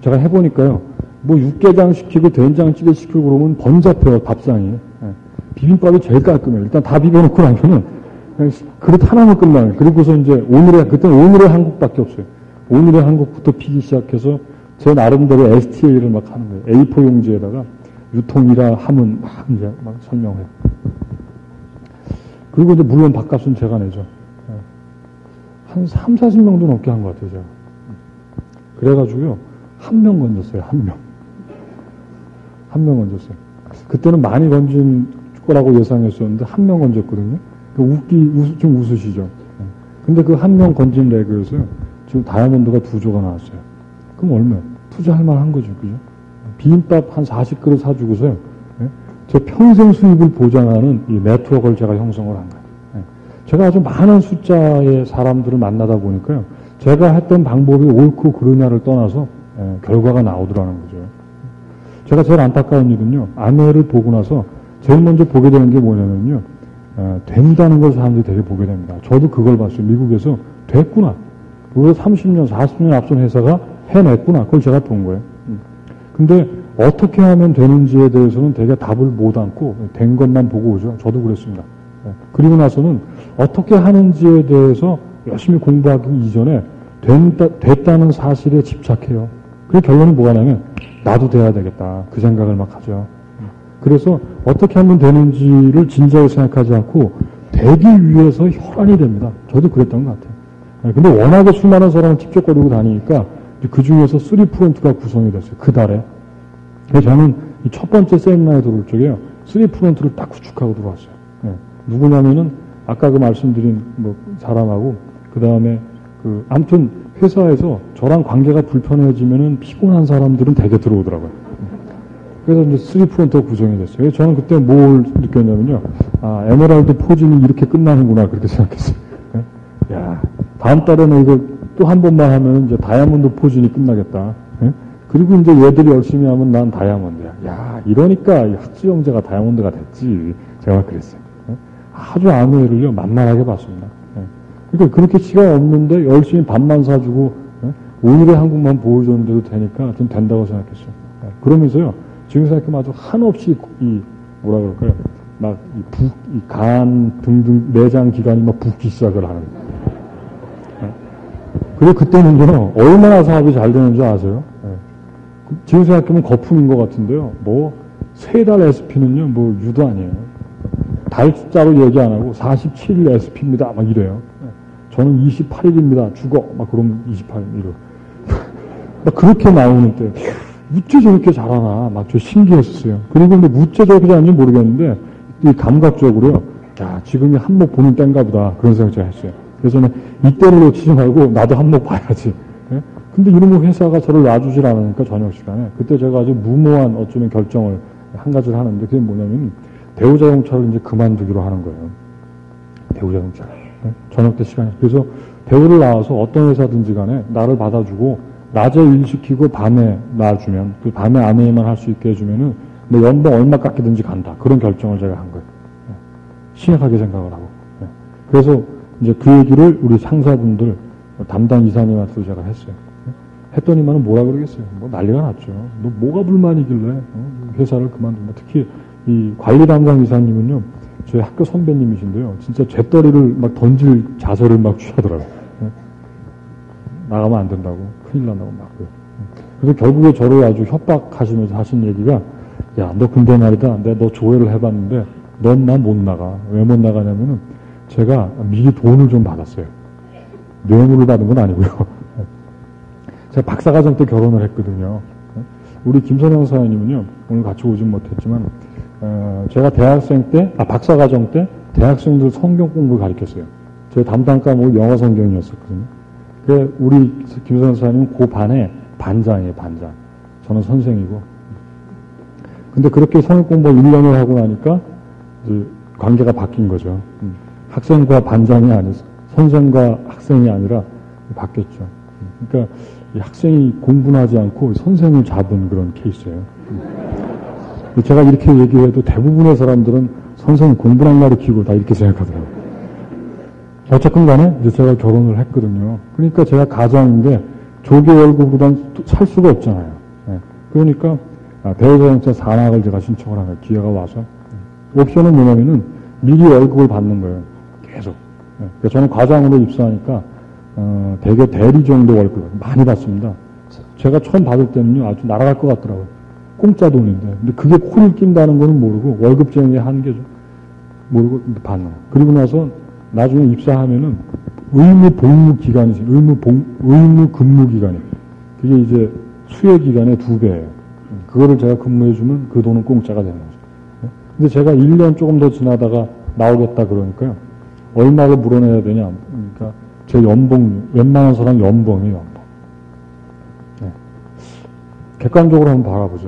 제가 해보니까요. 뭐 육개장 시키고 된장찌개 시키고 그러면 번잡해요. 밥상이. 비빔밥이 제일 깔끔해요. 일단 다 비벼놓고 나면은 그냥 그릇 하나만 끝나요. 그리고서 이제 그때는 오늘의 한국밖에 없어요. 오늘의 한국부터 피기 시작해서 제 나름대로 STA를 막 하는 거예요. A4 용지에다가 유통이라 하면 막 설명해요. 그리고 이제 물론 밥값은 제가 내죠. 한 3, 40명도 넘게 한 것 같아요, 제가. 그래가지고요, 한 명 건졌어요, 한 명. 한 명 건졌어요. 그때는 많이 건진 거라고 예상했었는데, 한 명 건졌거든요. 좀 웃으시죠. 근데 그 한 명 건진 레그에서요, 지금 다이아몬드가 2조가 나왔어요. 그럼 얼마? 투자할 만한 거죠. 그죠? 비빔밥 한 40그릇 사주고서요. 예? 제 평생 수입을 보장하는 이 네트워크를 제가 형성을 한 거예요. 예? 제가 아주 많은 숫자의 사람들을 만나다 보니까요. 제가 했던 방법이 옳고 그르냐를 떠나서 결과가 나오더라는 거죠. 제가 제일 안타까운 일은요. 아내를 보고 나서 제일 먼저 보게 되는 게 뭐냐면요. 된다는 걸 사람들이 되게 보게 됩니다. 저도 그걸 봤어요. 미국에서 됐구나. 그거 30년, 40년 앞선 회사가 해냈구나. 그걸 제가 본 거예요. 근데 어떻게 하면 되는지에 대해서는 되게 답을 못 않고 된 것만 보고 오죠. 저도 그랬습니다. 그리고 나서는 어떻게 하는지에 대해서 열심히 공부하기 이전에 됐다는 사실에 집착해요. 그 결론이 뭐가 나면 나도 돼야 되겠다. 그 생각을 막 하죠. 그래서 어떻게 하면 되는지를 진지하게 생각하지 않고 되기 위해서 혈안이 됩니다. 저도 그랬던 것 같아요. 근데 워낙에 수많은 사람을 찝쩍거리고 다니니까 그 중에서 3프론트가 구성이 됐어요. 그 달에. 그래서 저는 이 첫 번째 세미나에 들어올 적에요. 3프론트를 딱 구축하고 들어왔어요. 누구냐면은 아까 그 말씀드린 뭐 사람하고 그 다음에 아무튼 회사에서 저랑 관계가 불편해지면은 피곤한 사람들은 대개 들어오더라고요. 그래서 이제 3프론트가 구성이 됐어요. 그래서 저는 그때 뭘 느꼈냐면요. 아, 에메랄드 포진이 이렇게 끝나는구나. 그렇게 생각했어요. 야, 다음 달에는 이거 또 한 번만 하면 이제 다이아몬드 포진이 끝나겠다. 그리고 이제 얘들이 열심히 하면 난 다이아몬드야. 야, 이러니까 학수 형제가 다이아몬드가 됐지. 제가 그랬어요. 아주 아내를요, 만만하게 봤습니다. 그러니까 그렇게 시간 없는데 열심히 밥만 사주고, 오늘의 한국만 보여줬는데도 되니까 좀 된다고 생각했어요. 그러면서요, 지금 생각하면 아주 한없이 뭐라 그럴까요? 막 간 등등 내장 기관이 막 붓기 시작을 하는. 그리고 그때는요, 얼마나 사업이 잘 되는 줄 아세요? 지금 생각하면 거품인 것 같은데요. 뭐, 3달 SP는요, 뭐, 유도 아니에요. 달 숫자로 얘기 안 하고 47일 SP입니다. 막 이래요. 저는 28일입니다. 죽어. 막 그러면 28일 이러. 막 그렇게 나오는 때, 무째 저렇게 잘하나. 막 저 신기했었어요. 그리고 근데 무째 저렇게 잘하는지 모르겠는데, 이 감각적으로요. 야, 지금이 한몫 보는 때인가 보다. 그런 생각 제가 했어요. 그래서 저는 이때를 놓치지 말고 나도 한몫 봐야지. 근데 이놈의 회사가 저를 놔주질 않으니까 저녁 시간에 그때 제가 아주 무모한 어쩌면 결정을 한 가지를 하는데 그게 뭐냐면 대우자동차를 이제 그만두기로 하는 거예요. 대우자동차. 저녁 때 시간에. 그래서 대우를 나와서 어떤 회사든지 간에 나를 받아주고 낮에 일시키고 밤에 놔주면 그 밤에 아내만 할 수 있게 해주면은 내 연봉 얼마 깎이든지 간다. 그런 결정을 제가 한 거예요. 심각하게 생각을 하고. 그래서 이제 그 얘기를 우리 상사분들 담당 이사님한테도 제가 했어요. 했더니만은 뭐라 그러겠어요. 뭐 난리가 났죠. 너 뭐가 불만이길래 회사를 그만둔다. 특히 이 관리 담당 이사님은요. 저희 학교 선배님이신데요. 진짜 잿더리를 막 던질 자세를 막 취하더라고요. 나가면 안 된다고. 큰일 난다고 막. 그래서 결국에 저를 아주 협박하시면서 하신 얘기가 야, 너 근데 말이다. 내가 너 조회를 해봤는데 넌 나 못 나가. 왜 못 나가냐면은 제가 미리 돈을 좀 받았어요. 뇌물을 받은 건 아니고요. 제가 박사과정 때 결혼을 했거든요. 우리 김선영 사장님은요, 오늘 같이 오진 못했지만, 제가 대학생 때, 박사과정 때 대학생들 성경 공부를 가르쳤어요. 제 담당 과목이 영어 성경이었었거든요. 그 우리 김선영 사장님은 그 반에 반장이에요, 반장. 저는 선생이고. 근데 그렇게 성경 공부를 1년을 하고 나니까, 이제 관계가 바뀐 거죠. 학생과 반장이 아니라, 선생과 학생이 아니라 바뀌었죠. 그러니까 이 학생이 공부는 하지 않고 선생을 잡은 그런 케이스예요. 제가 이렇게 얘기해도 대부분의 사람들은 선생이 공부랑 가르치고 다 이렇게 생각하더라고요. 어쨌든 간에 이제 제가 결혼을 했거든요. 그러니까 제가 가장인데 조교 월급으로는 살 수가 없잖아요. 그러니까 대우자동차 산학을 제가 신청을 하는 기회가 와서 옵션은 뭐냐면은 미리 월급을 받는 거예요. 계속. 그러니까 저는 과장으로 입사하니까 대개 대리 정도 월급을 많이 받습니다. 제가 처음 받을 때는요 아주 날아갈 것 같더라고요. 공짜 돈인데. 근데 그게 코를 낀다는 거는 모르고 월급쟁이의 한계죠. 모르고 받는 거예요. 그리고 나서 나중에 입사하면은 의무 복무 기간이 의무 근무 기간이 그게 이제 수혜 기간의 2배예요. 그거를 제가 근무해주면 그 돈은 공짜가 되는 거죠. 근데 제가 1년 조금 더 지나다가 나오겠다 그러니까요. 얼마를 물어내야 되냐. 그러니까 제 연봉, 웬만한 사람 연봉이에요, 연봉. 객관적으로 한번 바라보죠.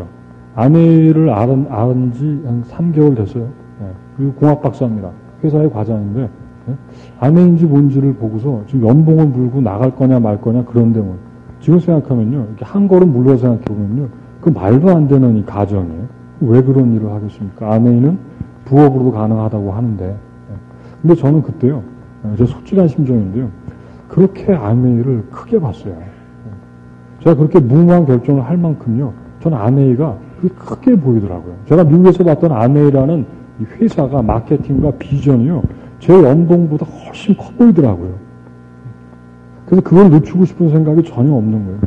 아메이를 알은 지 한 3개월 됐어요. 예. 그리고 공학 박사입니다. 회사의 과장인데, 예. 아메이인지 뭔지를 보고서 지금 연봉을 물고 나갈 거냐 말 거냐 그런데 뭐. 지금 생각하면요. 이렇게 한 걸음 물러 생각해보면요. 그 말도 안 되는 이 가정이에요. 왜 그런 일을 하겠습니까? 아메이는 부업으로도 가능하다고 하는데. 예. 근데 저는 그때요. 제 솔직한 심정인데요. 그렇게 아메이를 크게 봤어요. 제가 그렇게 무모한 결정을 할 만큼요. 저는 아메이가 그게 크게 보이더라고요. 제가 미국에서 봤던 아메이라는 이 회사가 마케팅과 비전이요. 제 연봉보다 훨씬 커 보이더라고요. 그래서 그걸 늦추고 싶은 생각이 전혀 없는 거예요.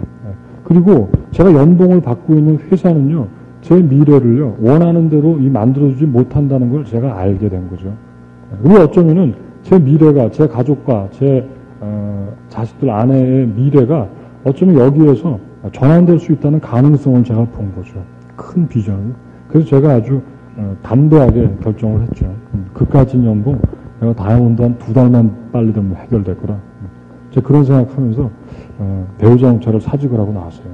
그리고 제가 연봉을 받고 있는 회사는요. 제 미래를요. 원하는 대로 이 만들어주지 못한다는 걸 제가 알게 된 거죠. 그리고 어쩌면은 제 미래가 제 가족과 제 자식들 아내의 미래가 어쩌면 여기에서 전환될 수 있다는 가능성을 제가 본 거죠. 큰 비전을. 그래서 제가 아주 담대하게 결정을 했죠. 그까진 연봉 내가 다이아몬드 한 2달만 빨리 되면 해결될 거라. 제가 그런 생각하면서 배우자 자동차를 사직을 하고 나왔어요.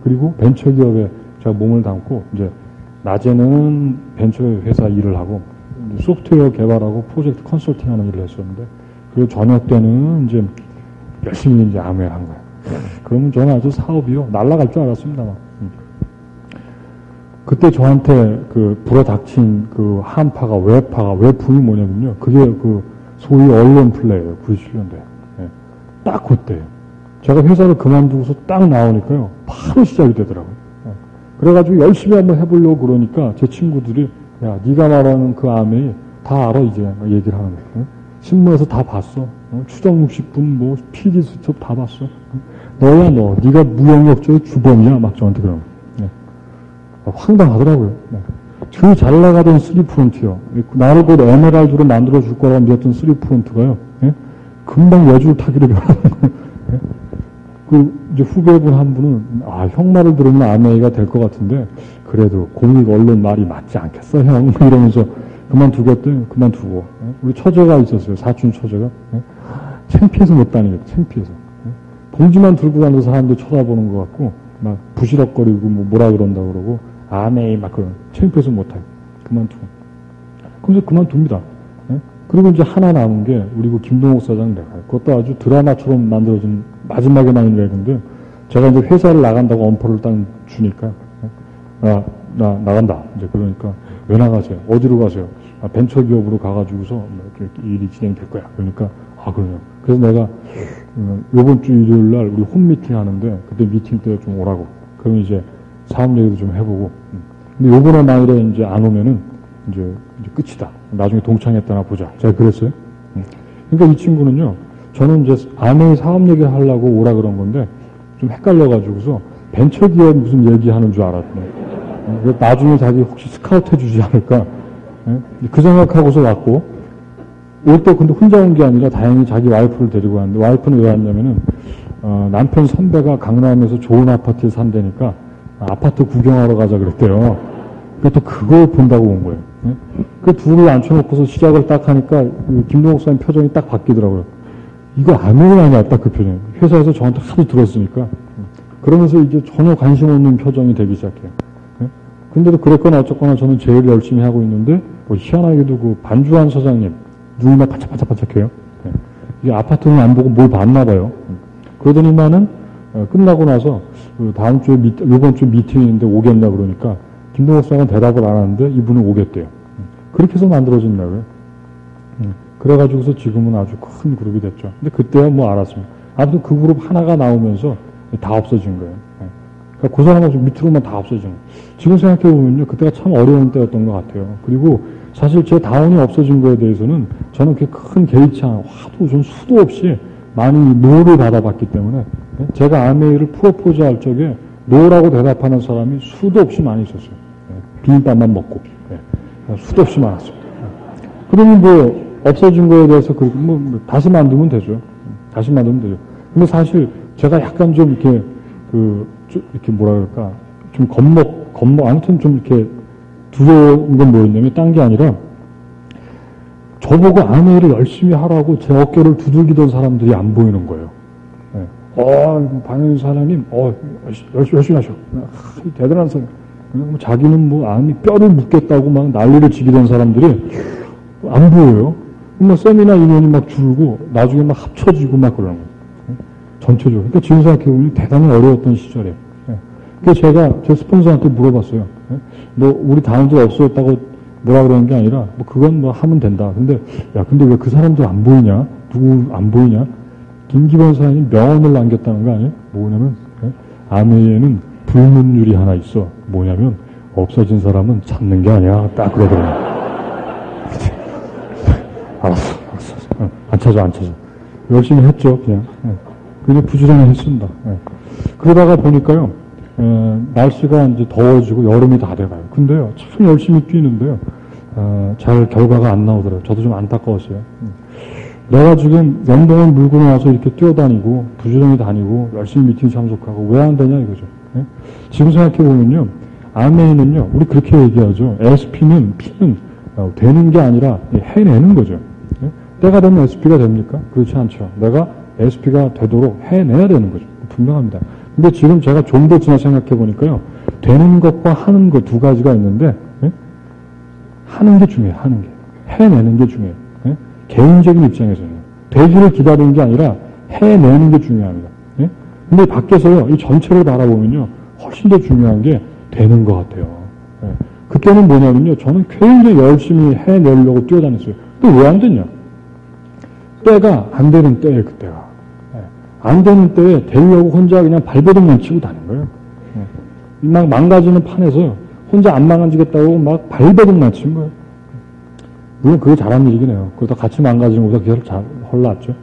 그리고 벤처기업에 제가 몸을 담고 이제 낮에는 벤처 회사 일을 하고 소프트웨어 개발하고 프로젝트 컨설팅하는 일을 했었는데 그리고 저녁 때는 이제 열심히 이제 아메를 한 거예요. 그러면 저는 아주 사업이요 날아갈 줄 알았습니다. 그때 저한테 그 불어닥친 그 한파가 외풍이 뭐냐면요. 그게 그 소위 언론 플레이예요. 97년도에. 예. 딱 그때예요. 제가 회사를 그만두고서 딱 나오니까요. 바로 시작이 되더라고요. 예. 그래가지고 열심히 한번 해보려고 그러니까 제 친구들이 야 네가 말하는 그 아메이 다 알아 이제 얘기를 하는 거예요. 예. 신문에서 다 봤어. 추정 60분 뭐 PD 수첩 다 봤어. 너야 너. 네가 무역업체의 주범이야. 막 저한테 그러는 거예요. 황당하더라고요. 그 잘 나가던 3프론트요. 나를 곧 에메랄드로 만들어줄 거라고 믿었던 3프론트가요. 예? 금방 외줄 타기로 변하는 거예요. 예? 그 이제 후배분 한 분은 형 말을 들으면 아메이가 될 것 같은데 그래도 공익 언론 말이 맞지 않겠어 형 이러면서 그만두겠대. 그만두고 우리 처제가 있었어요. 사촌 처제가 창피해서 못 다니겠다. 창피해서 봉지만 들고 다니는 사람들 쳐다보는 것 같고 막 부시럭거리고 뭐라 그런다 그러고 아메이 막 그런 창피해서 못하고 그만두고 그래서 그만둡니다. 예? 그리고 이제 하나 남은 게 우리 그 김동욱 사장 내가 그것도 아주 드라마처럼 만들어진 마지막에 나온 얘기인데 제가 이제 회사를 나간다고 엄포를 딱 주니까 나 나간다 이제 그러니까 왜 나가세요? 어디로 가세요? 벤처기업으로 가가지고서 이렇게 일이 진행될 거야. 그러니까 그러냐. 그래서 내가 요번 주 일요일 날 우리 홈미팅 하는데 그때 미팅 때 좀 오라고. 그럼 이제 사업 얘기도 좀 해보고. 근데 요번에 만일에 이제 안 오면은 이제 끝이다. 나중에 동창회때나 보자. 제가 그랬어요. 그러니까 이 친구는요. 저는 이제 아메이 사업 얘기 하려고 오라 그런 건데 좀 헷갈려가지고서 벤처기업 무슨 얘기하는 줄 알았더니 나중에 자기 혹시 스카우트 해주지 않을까. 그 생각하고서 왔고 올 때 근데 혼자 온 게 아니라 다행히 자기 와이프를 데리고 왔는데 와이프는 왜 왔냐면은 남편 선배가 강남에서 좋은 아파트에 산다니까 아파트 구경하러 가자 그랬대요. 그러니까 또 그걸 본다고 온 거예요. 그 둘을 앉혀놓고서 시작을 딱 하니까 김동욱 사님 표정이 딱 바뀌더라고요. 이거 아무리 아니야 딱 그 표정. 회사에서 저한테 하도 들었으니까 그러면서 이제 전혀 관심 없는 표정이 되기 시작해요. 근데도 그랬거나 어쨌거나 저는 제일 열심히 하고 있는데 뭐 희한하게도 그 반주환 사장님 눈이 막 반짝반짝해요. 이게 아파트는 안 보고 뭘 봤나 봐요. 그러더니만은 끝나고 나서 다음 주에 이번 주 미팅인데 오겠냐 그러니까 김동욱 사장은 대답을 안 하는데 이분은 오겠대요. 그렇게 해서 만들어진 거예요. 그래가지고서 지금은 아주 큰 그룹이 됐죠. 근데 그때야 뭐 알았습니다. 아무튼 그 그룹 하나가 나오면서 다 없어진 거예요. 그러니까 그 사람은 밑으로만 다 없어진 거예요. 지금 생각해보면요. 그때가 참 어려운 때였던 것 같아요. 그리고 사실 제 다운이 없어진 거에 대해서는 저는 그렇게 큰 개의치 않아요. 하도 좀 수도 없이 많이 노를 받아봤기 때문에 제가 아메이를 프로포즈할 적에 노라고 대답하는 사람이 수도 없이 많이 있었어요. 비빔밥만 먹고 수도 없이 많았어요. 그러면 뭐 없어진 거에 대해서 뭐 다시 만들면 되죠. 다시 만들면 되죠. 근데 사실 제가 약간 좀 이렇게 이렇게 뭐라 그럴까 좀 아무튼 좀 이렇게 두려운 건 뭐였냐면 딴 게 아니라 저보고 아메이를 열심히 하라고 제 어깨를 두들기던 사람들이 안 보이는 거예요. 방영진 사장님, 열심히 하셔. 대단한 사람. 뭐 자기는 뭐 암이 뼈를 묻겠다고 막 난리를 치게 된 사람들이 안 보여요. 뭐 세미나 인원이 막 줄고 나중에 막 합쳐지고 막 그러는 거예요. 전체적으로. 그러니까 지금 생각해보면 대단히 어려웠던 시절이에요. 그래서 제가 제 스폰서한테 물어봤어요. 뭐 우리 다음 주에 없어졌다고 뭐라 그러는 게 아니라 뭐 그건 뭐 하면 된다. 근데 근데 왜 그 사람들 안 보이냐? 누구 안 보이냐? 김기범 사장님 명언을 남겼다는 거 아니에요? 뭐냐면 암에는 불문율이 하나 있어. 뭐냐면 없어진 사람은 찾는 게 아니야. 딱 그러더라고요. 알았어. 안 찾아. 열심히 했죠, 그냥. 그냥 부지런히 했습니다. 그러다가 보니까요, 날씨가 이제 더워지고 여름이 다 돼가요. 근데요, 참 열심히 뛰는데요, 잘 결과가 안 나오더라고요. 저도 좀 안타까웠어요. 내가 지금 연봉을 물고 나와서 이렇게 뛰어다니고, 부지런히 다니고, 열심히 미팅 참석하고, 왜 안 되냐 이거죠. 지금 생각해보면요, 암에는요, 우리 그렇게 얘기하죠. SP는, P는 되는 게 아니라 해내는 거죠. 때가 되면 SP가 됩니까? 그렇지 않죠. 내가 SP가 되도록 해내야 되는 거죠. 분명합니다. 근데 지금 제가 좀 더 지나 생각해 보니까요. 되는 것과 하는 것 두 가지가 있는데, 하는 게 중요해요. 하는 게. 해내는 게 중요해요. 개인적인 입장에서는. 되기를 기다리는 게 아니라 해내는 게 중요합니다. 근데 밖에서요. 이 전체를 바라보면요. 훨씬 더 중요한 게 되는 것 같아요. 그때는 뭐냐면요. 저는 굉장히 열심히 해내려고 뛰어다녔어요. 근데 왜 안 됐냐? 때가 안 되는 때에 그때가. 안 되는 때에 되려고 혼자 그냥 발버둥만 치고 다닌 거예요. 막 망가지는 판에서 혼자 안 망가지겠다고 막 발버둥만 친 거예요. 물론 그게 잘한 일이긴 해요. 그러다 같이 망가지는 것보다 그게 훨 낫죠.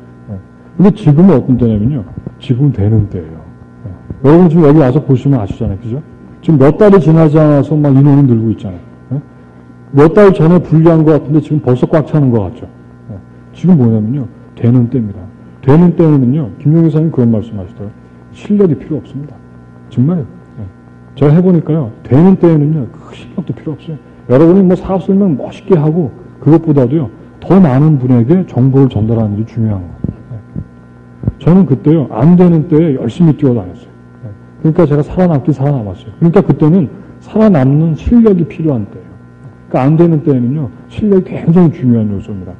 근데 지금은 어떤 때냐면요. 지금은 되는 때예요. 여러분 지금 여기 와서 보시면 아시잖아요. 그죠? 지금 몇 달이 지나지 않아서 막 인원이 늘고 있잖아요. 몇 달 전에 분리한 것 같은데 지금 벌써 꽉 차는 것 같죠. 지금 뭐냐면요. 되는 때입니다. 되는 때는요. 김용희 사장님 그런 말씀 하시더라고요. 실력이 필요 없습니다. 정말요. 제가 해보니까요. 되는 때에는요. 그 실력도 필요 없어요. 여러분이 뭐 사업 설명 멋있게 하고 그것보다도요. 더 많은 분에게 정보를 전달하는 게 중요한 거예요. 저는 그때요. 안 되는 때에 열심히 뛰어다녔어요. 그러니까 제가 살아남았어요. 그러니까 그때는 살아남는 실력이 필요한 때예요. 그러니까 안 되는 때에는요. 실력이 굉장히 중요한 요소입니다.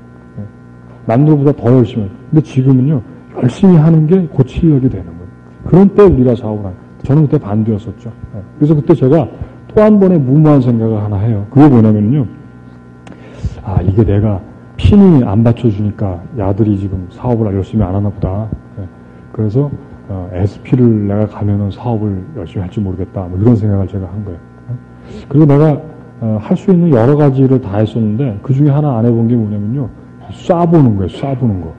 남들보다 더 열심히 해요. 근데 지금은요. 열심히 하는 게 곧 실력이 되는 거예요. 그런 때 우리가 사업을 하요. 저는 그때 반대였었죠. 그래서 그때 제가 또 한 번의 무모한 생각을 하나 해요. 그게 뭐냐면요. 이게 내가 핀이 안 받쳐주니까 야들이 지금 사업을 열심히 안 하나 보다. 그래서 SP를 내가 가면은 사업을 열심히 할지 모르겠다. 뭐 이런 생각을 제가 한 거예요. 그리고 내가 할 수 있는 여러 가지를 다 했었는데 그 중에 하나 안 해본 게 뭐냐면요. 쏴보는 거예요. 쏴보는 거.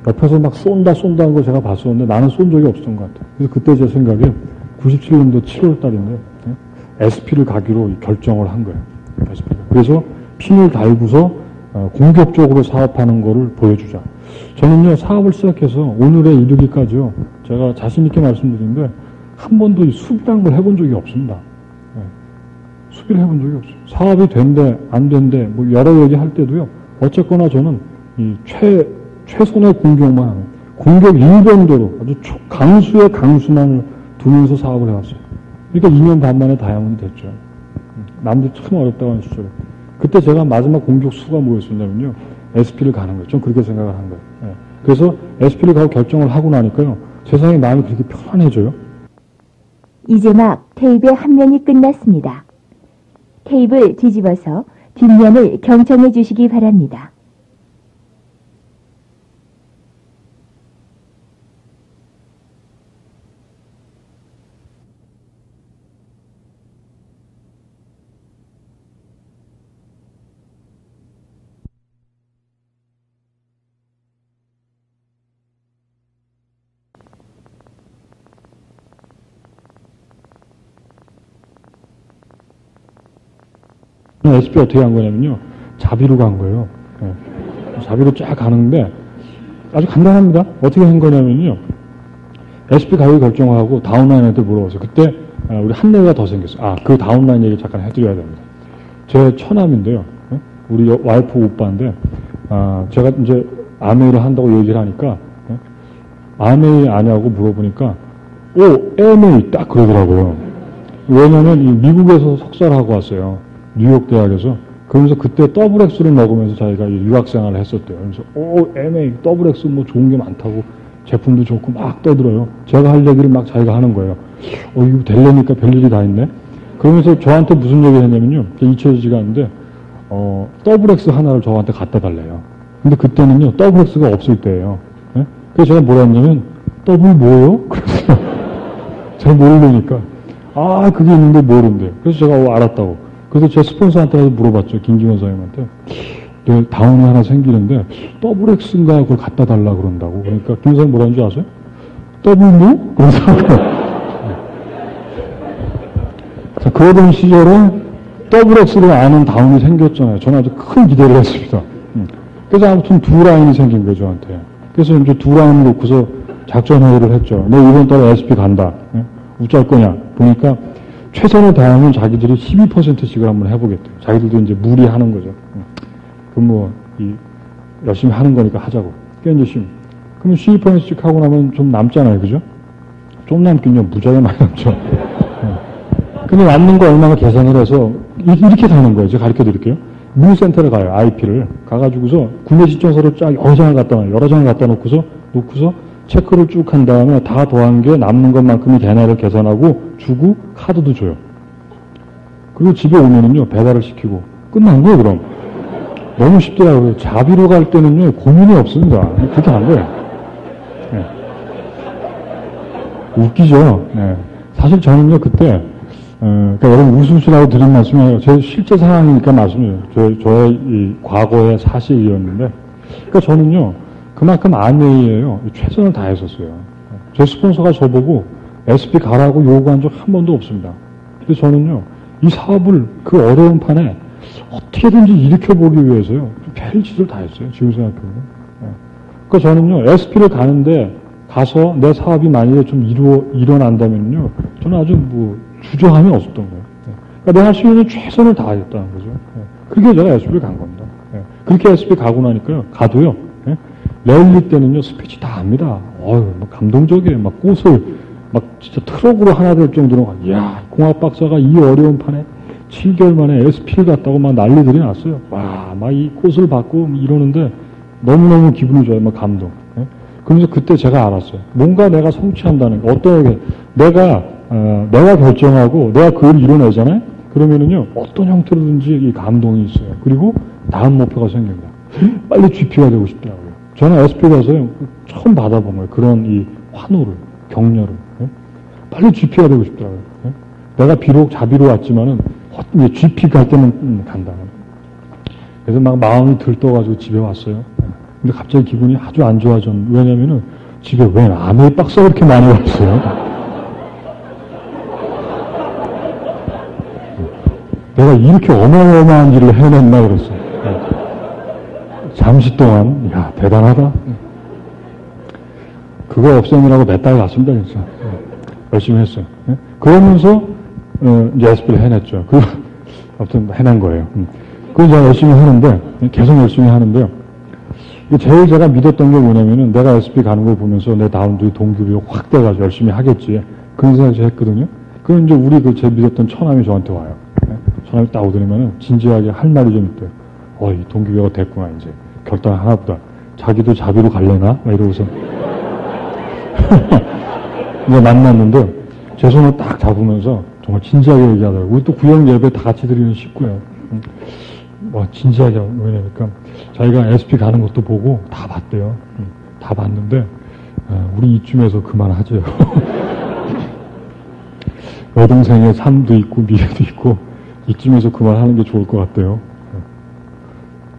옆에서 막 쏜다는 거 제가 봤었는데 나는 쏜 적이 없었던 것 같아요. 그래서 그때 제 생각에 97년도 7월 달인데 SP를 가기로 결정을 한 거예요. 그래서 핀을 달고서 공격적으로 사업하는 거를 보여주자. 저는요, 사업을 시작해서 오늘에 이르기까지요, 제가 자신있게 말씀드리는데, 한 번도 수비란 걸 해본 적이 없습니다. 수비를 해본 적이 없어요. 사업이 된대, 안 된대, 뭐 여러 얘기 할 때도요, 어쨌거나 저는 이 최선의 공격만 하는, 공격 일변도로 아주 강수의 강수만을 두면서 사업을 해왔어요. 그러니까 2년 반 만에 다이아몬드 됐죠. 남들이 참 어렵다고 하는 시절에. 그때 제가 마지막 공격 수가 뭐였었냐면요. SP를 가는 거예요. 좀 그렇게 생각을 한 거예요. 그래서 SP를 가고 결정을 하고 나니까요. 세상에 마음이 그렇게 편안해져요. 이제 막 테이프의 한 면이 끝났습니다. 테이프를 뒤집어서 뒷면을 경청해 주시기 바랍니다. SP 어떻게 한 거냐면요. 자비로 간 거예요. 자비로 쫙 가는데 아주 간단합니다. 어떻게 한 거냐면요. SP 가격 결정하고 다운라인한테 물어봤어요. 그때 우리 한 대가 더 생겼어요. 그 다운라인 얘기 잠깐 해드려야 됩니다. 제 처남인데요. 우리 와이프 오빠인데 제가 이제 아메이를 한다고 얘기를 하니까 MA 아냐고 물어보니까, MA 딱 그러더라고요. 왜냐면 이 미국에서 석사를 하고 왔어요. 뉴욕 대학에서. 그러면서 그때 더블 X를 먹으면서 자기가 유학 생활을 했었대요. 그래서 MA, 더블 X 뭐 좋은 게 많다고 제품도 좋고 막 떠들어요. 제가 할 얘기를 막 자기가 하는 거예요. 이거 되려니까 별일이 다 있네. 그러면서 저한테 무슨 얘기를 했냐면요. 잊혀지지가 않는데, 더블 X 하나를 저한테 갖다 달래요. 근데 그때는요, 더블 X가 없을 때예요. 네? 그래서 제가 뭐라 했냐면, 더블 뭐요? 그래서 제가 모르니까, 그게 있는데 모른대요. 그래서 제가 알았다고. 그래서 제 스폰서한테 물어봤죠. 김기원 선생님한테. 내가 다운이 하나 생기는데, 더블 X인가 그걸 갖다 달라 그런다고. 그러니까 김 선생님 뭐라는 줄 아세요? 더블 뭐? 그래서 자, 그러던 시절에 더블 X를 아는 다운이 생겼잖아요. 저는 아주 큰 기대를 했습니다. 그래서 아무튼 두 라인이 생긴 거예요, 저한테. 그래서 이제 두 라인 놓고서 작전 회의를 했죠. 너 이번 달에 SP 간다. 어쩔 거냐. 보니까 최선을 다하면 자기들이 12%씩을 한번 해보겠대요. 자기들도 이제 무리하는 거죠. 그럼 열심히 하는 거니까 하자고. 그러니까 이제 그러면 12%씩 하고 나면 좀 남잖아요. 그죠? 좀 남긴요. 무지하게 많이 남죠. 근데 남는 거 얼마나 계산을 해서 이렇게 사는 거예요. 제가 가르쳐 드릴게요. 문센터를 가요. IP를. 가가지고서 구매 신청서를 쫙 여러 장을 갖다 놓고서 체크를 쭉 한 다음에 다 더한 게 남는 것만큼의 개나를 계산하고 주고 카드도 줘요. 그리고 집에 오면은요, 배달을 시키고 끝난 거예요, 그럼. 너무 쉽더라고요. 자비로 갈 때는요, 고민이 없습니다. 그렇게 한 거예요. 네. 웃기죠? 네. 사실 저는요, 그때 그러니까 여러분 우스우스라고 드린 말씀이 아니라 제 실제 상황이니까 말씀이에요. 저의 이 과거의 사실이었는데, 그러니까 저는요 그만큼 안웨이에요 최선을 다했었어요. 제 스폰서가 저보고 SP 가라고 요구한 적 한 번도 없습니다. 근데 저는요 이 사업을 그 어려운 판에 어떻게든지 일으켜보기 위해서요 별짓을 다 했어요. 지금 생각해보면. 그러니까 저는요 SP를 가서 내 사업이 만약에 좀 일어난다면요 저는 아주 주저함이 없었던 거예요. 그러니까 내가 할 수 있는 최선을 다하겠다는 거죠. 그렇게 제가 SP를 간 겁니다. 그렇게 SP 가고 나니까요, 가도요, 랠리 때는요, 스피치 다 합니다. 막 감동적이에요. 막 꽃을, 진짜 트럭으로 하나 될 정도로, 이야, 공학 박사가 이 어려운 판에 7개월 만에 SP를 갔다고 막 난리들이 났어요. 막 이 꽃을 받고 이러는데 너무너무 기분이 좋아요. 막 감동. 그러면서 그때 제가 알았어요. 뭔가 내가 성취한다는 거, 어떤, 내가 결정하고 내가 그걸 이뤄내잖아요? 그러면은요, 어떤 형태로든지 이 감동이 있어요. 그리고 다음 목표가 생깁니다. 빨리 GP가 되고 싶더라고요. 저는 SP 가서요, 처음 받아본 거예요. 그런 이 환호를, 격려를. 빨리 GP가 되고 싶더라고요. 내가 비록 자비로 왔지만은, 이제 GP 갈 때는 간다. 그래서 막 마음이 들떠가지고 집에 왔어요. 근데 갑자기 기분이 아주 안 좋아졌는데, 왜냐면은 집에 왜 아메이 박스가 그렇게 많이 왔어요? 내가 이렇게 어마어마한 일을 해냈나 그랬어요. 잠시 동안, 야, 대단하다. 그거 없애느라고 몇 달 갔습니다, 진짜. 열심히 했어요. 그러면서, 이제 SP를 해냈죠. 아무튼 해낸 거예요. 그걸 제가 열심히 하는데, 계속 열심히 하는데요. 제일 제가 믿었던 게 뭐냐면은, 내가 SP 가는 걸 보면서 내 다음도 동기부여 확 돼가지고 열심히 하겠지. 그런 생각을 했거든요. 그럼 이제 우리 제 믿었던 처남이 저한테 와요. 처남이 딱 오더니만은 진지하게 할 말이 좀 있대요. 이 동기부여가 됐구나, 이제. 결단 하나보다. 자기도 자비로 갈래나? 막 이러고서. 이제 만났는데, 제 손을 딱 잡으면서 정말 진지하게 얘기하더라고요. 우리 또 구역 예배 다 같이 드리는 식구예요. 진지하게, 왜냐니까, 자기가 SP 가는 것도 보고 다 봤대요. 다 봤는데, 우리 이쯤에서 그만하죠. 여동생의 삶도 있고, 미래도 있고, 이쯤에서 그만하는 게 좋을 것 같대요.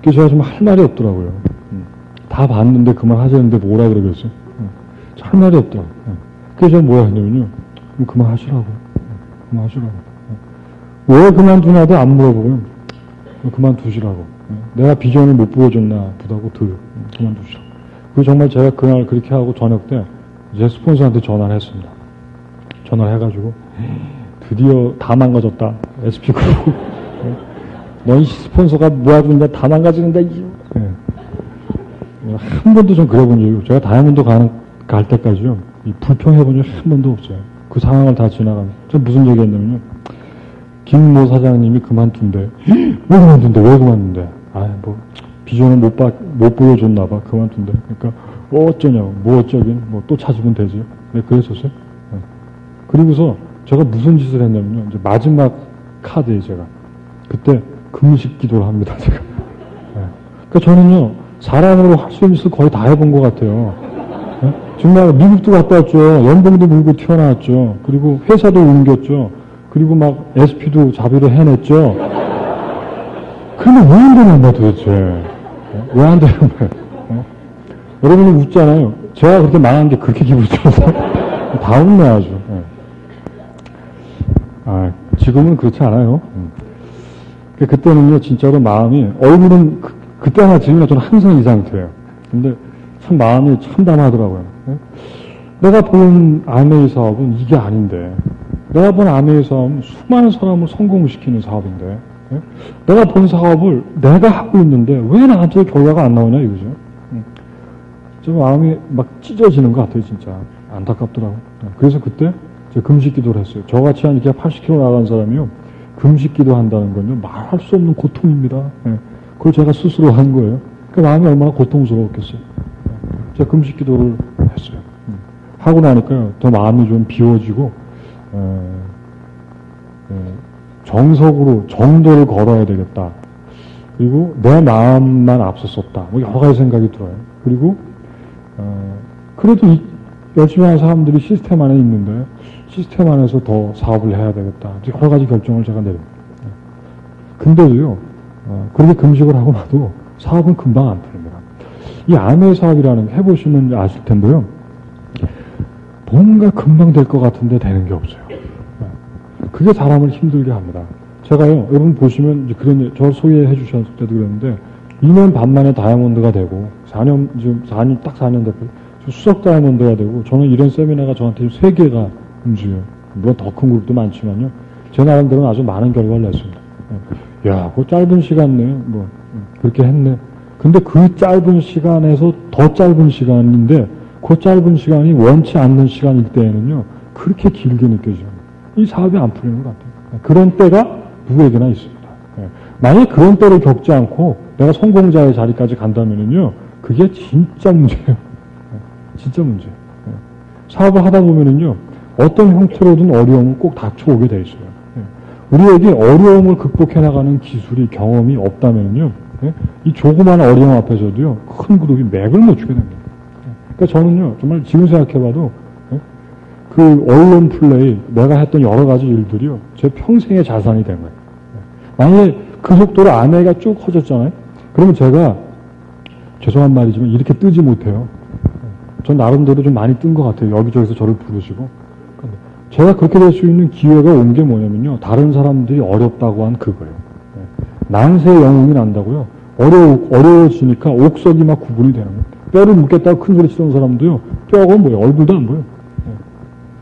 그래서 제가 좀 할 말이 없더라고요. 다 봤는데 그만하자는데 뭐라 그러겠어요? 할 말이 없더라고요. 그래서 제가 뭐라 했냐면요. 그만하시라고. 그만하시라고. 왜 그만두나도 안 물어보고요. 그만두시라고. 내가 비전을 못 보여줬나 보다고 그만두시라고. 그리고 정말 제가 그날 그렇게 하고 저녁 때 제 스폰서한테 전화를 했습니다. 전화를 해가지고 드디어 다 망가졌다. SP 그러고 넌 스폰서가 모아준다 다 망가지는데 한 번도 좀 그래본 적이 없어요. 제가 다이아몬드 가는 갈 때까지요, 이 불평해본 적이 한 번도 없어요. 그 상황을 다 지나가면. 저 무슨 얘기 했냐면요. 김 모 사장님이 그만둔대. 왜 그만둔대? 왜 그만둔대? 비전을 못 보여줬나봐. 그만둔대. 그러니까, 어쩌냐고. 뭐 어쩌긴. 뭐 또 찾으면 되지. 네, 그랬었어요. 네. 그리고서 제가 무슨 짓을 했냐면요. 이제 마지막 카드에 제가. 그때 금식 기도를 합니다, 제가. 네. 그러니까 저는요, 사람으로 할 수 있는 짓을 거의 다 해본 것 같아요. 네? 정말 미국도 갔다 왔죠. 연봉도 물고 튀어나왔죠. 그리고 회사도 옮겼죠. 그리고 막 SP도 자비로 해냈죠. 그러면 왜 안 되는 거야 도대체? 왜 안 되는 거야? 여러분은 웃잖아요. 제가 그렇게 망한 게 그렇게 기분이 좋아서 다 웃네 아주. 지금은 그렇지 않아요. 그때는요 진짜로 마음이 얼굴은 그때나 지금이나 저는 항상 이 상태예요. 근데 참 마음이 참담하더라고요. 내가 본 아메이 사업은 이게 아닌데, 내가 본 아메이 사업은 수많은 사람을 성공시키는 사업인데, 내가 본 사업을 내가 하고 있는데 왜 나한테 결과가 안 나오냐 이거죠. 저 마음이 막 찢어지는 것 같아요, 진짜. 안타깝더라고요. 그래서 그때 제가 금식 기도를 했어요. 저같이 한 이렇게 80kg 나간 사람이요, 금식 기도 한다는 건요, 말할 수 없는 고통입니다. 그걸 제가 스스로 한 거예요. 그 마음이 얼마나 고통스러웠겠어요. 제가 금식 기도를 했어요. 하고 나니까요, 더 마음이 좀 비워지고, 정석으로 정도를 걸어야 되겠다. 그리고 내 마음만 앞섰었다. 뭐 여러 가지 생각이 들어요. 그리고, 그래도 열심히 하는 사람들이 시스템 안에 있는데, 시스템 안에서 더 사업을 해야 되겠다. 여러 가지 결정을 제가 내립니다. 근데도요, 그렇게 금식을 하고 나도 사업은 금방 안 풀립니다. 이 아메 사업이라는 거 해보시면 아실 텐데요. 뭔가 금방 될 것 같은데 되는 게 없어요. 그게 사람을 힘들게 합니다. 제가요, 여러분 보시면, 그런, 저 소개해 주셨을 때도 그랬는데, 2년 반 만에 다이아몬드가 되고, 4년, 지금 4년, 딱 4년 됐고요. 수석 다이아몬드가 되고, 저는 이런 세미나가 저한테 3개가 움직여요. 물론 더 큰 그룹도 많지만요. 제 나름대로는 아주 많은 결과를 냈습니다. 야, 그 짧은 시간 내에, 그렇게 했네. 근데 그 짧은 시간에서 더 짧은 시간인데, 그 짧은 시간이 원치 않는 시간일 때에는요, 그렇게 길게 느껴져요. 이 사업이 안 풀리는 것 같아요. 그런 때가 누구에게나 있습니다. 만약에 그런 때를 겪지 않고 내가 성공자의 자리까지 간다면은요, 그게 진짜 문제예요. 진짜 문제예요. 사업을 하다 보면은요, 어떤 형태로든 어려움은 꼭 닥쳐오게 돼 있어요. 우리에게 어려움을 극복해 나가는 기술이, 경험이 없다면요, 이 조그마한 어려움 앞에서도요, 큰 그룹이 맥을 못 추게 됩니다. 그러니까 저는요, 정말 지금 생각해봐도 그 언론 플레이, 내가 했던 여러 가지 일들이요, 제 평생의 자산이 된 거예요. 만약에 그 속도로 아내가 쭉 커졌잖아요. 그러면 제가, 죄송한 말이지만 이렇게 뜨지 못해요. 전 나름대로 좀 많이 뜬 것 같아요. 여기저기서 저를 부르시고. 제가 그렇게 될 수 있는 기회가 온 게 뭐냐면요, 다른 사람들이 어렵다고 한 그거예요. 난세 영웅이 난다고요. 어려워지니까 옥석이 막 구분이 되는 거예요. 뼈를 묻겠다고 큰 소리 치던 사람도요, 뼈가 뭐예요? 얼굴도 안 보여요.